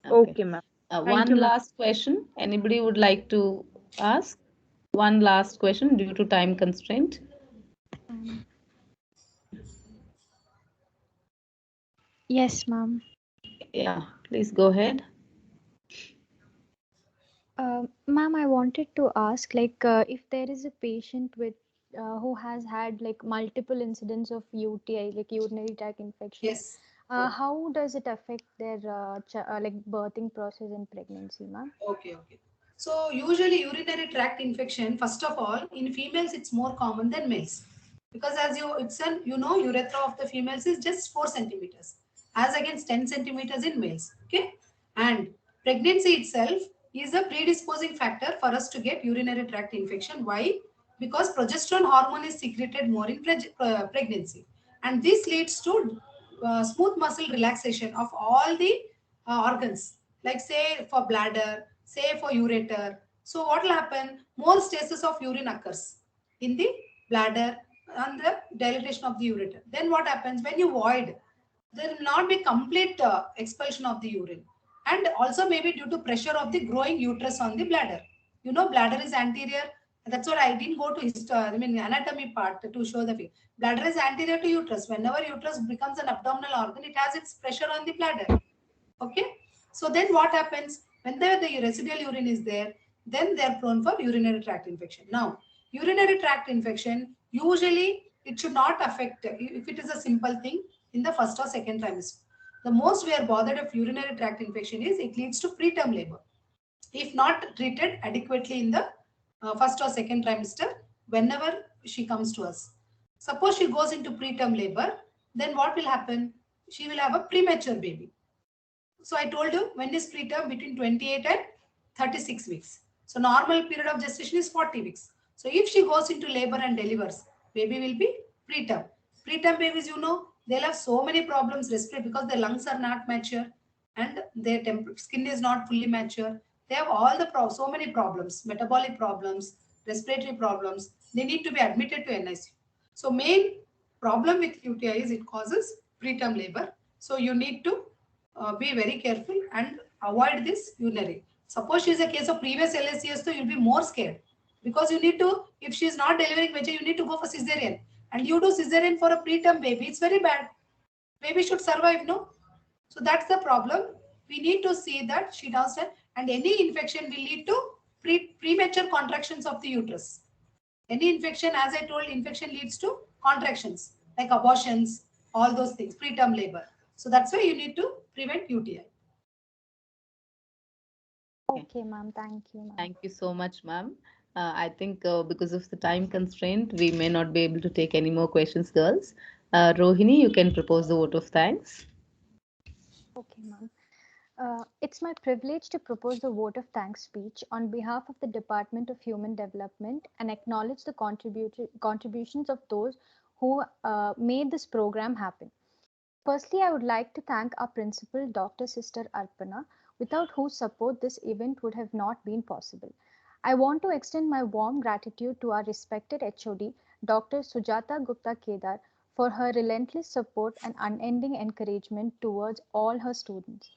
Okay, ma'am. Thank One you, ma'am. last question. Anybody would like to ask? One last question due to time constraint. Yes, ma'am. Yeah, please go ahead. Ma'am, I wanted to ask, like, if there is a patient with who has had like multiple incidents of UTI, like urinary tract infection, Yes. how does it affect their like birthing process and pregnancy, ma'am? Okay, okay. So usually urinary tract infection, first of all, in females it's more common than males. Because as it's an, urethra of the females is just 4 centimeters as against 10 centimeters in males. Okay. And pregnancy itself is a predisposing factor for us to get urinary tract infection. Why? Because progesterone hormone is secreted more in pregnancy. And this leads to smooth muscle relaxation of all the organs, like say for bladder, say for ureter. So what will happen? More stasis of urine occurs in the bladder and the dilatation of the ureter. Then what happens when you void? There will not be complete expulsion of the urine, and also maybe due to pressure of the growing uterus on the bladder. Bladder is anterior. That's what I didn't go to anatomy part to show the figure. Bladder is anterior to uterus. Whenever uterus becomes an abdominal organ, it has its pressure on the bladder. Okay. So then what happens? When the residual urine is there, then they are prone for urinary tract infection. Now, urinary tract infection, usually it should not affect, if it is a simple thing, in the first or second trimester. The most we are bothered of urinary tract infection is it leads to preterm labor. If not treated adequately in the first or second trimester, whenever she comes to us. Suppose she goes into preterm labor, then what will happen? She will have a premature baby. So I told you when is preterm, between 28 and 36 weeks. So normal period of gestation is 40 weeks. So if she goes into labor and delivers, baby will be preterm. Preterm babies, they'll have so many problems respiratory because their lungs are not mature and their skin is not fully mature. They have all the so many problems, metabolic problems, respiratory problems. They need to be admitted to NICU. So main problem with UTI is it causes preterm labor. So you need to be very careful and avoid this urinary. Suppose she is a case of previous LSCS, so you'll be more scared because you need to, if she is not delivering major, you need to go for cesarean. And you do cesarean for a preterm baby, it's very bad. Baby should survive, no? So that's the problem. We need to see that she does that, and any infection will lead to premature contractions of the uterus. Any infection, as I told, infection leads to contractions like abortions, all those things, preterm labor. So that's why you need to prevent UTI. Okay, ma'am. Thank you, ma'am. Thank you so much, ma'am. I think because of the time constraint, we may not be able to take any more questions, girls. Rohini, you can propose the vote of thanks. Okay, ma'am. It's my privilege to propose the vote of thanks speech on behalf of the Department of Human Development and acknowledge the contributions of those who made this program happen. Firstly, I would like to thank our principal, Dr. Sister Arpana, without whose support this event would have not been possible. I want to extend my warm gratitude to our respected HOD, Dr. Sujata Gupta Kedar, for her relentless support and unending encouragement towards all her students.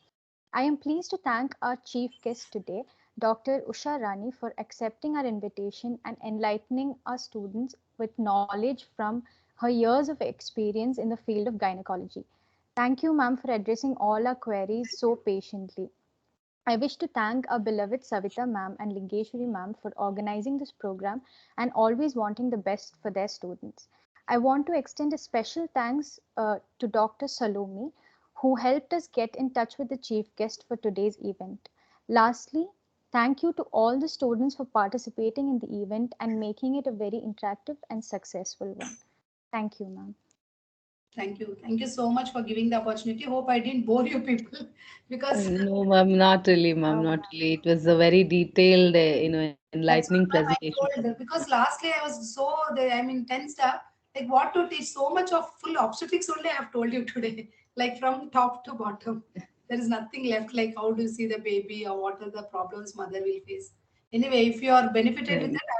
I am pleased to thank our chief guest today, Dr. Usha Rani, for accepting our invitation and enlightening our students with knowledge from her years of experience in the field of gynecology. Thank you, ma'am, for addressing all our queries so patiently. I wish to thank our beloved Savita ma'am and Lingeshwari ma'am for organizing this program and always wanting the best for their students. I want to extend a special thanks to Dr. Salome, who helped us get in touch with the chief guest for today's event. Lastly, thank you to all the students for participating in the event and making it a very interactive and successful one. Thank you, ma'am. Thank you. Thank you so much for giving the opportunity. Hope I didn't bore you people because No, ma'am, not really, ma'am, um, not really. It was a very detailed, enlightening that's what ma'am, presentation. I told because lastly I was so tensed up. Like what to teach, so much of full obstetrics only I have told you today, like from top to bottom. There is nothing left, like how do you see the baby or what are the problems mother will face. Anyway, if you are benefited with Right. it,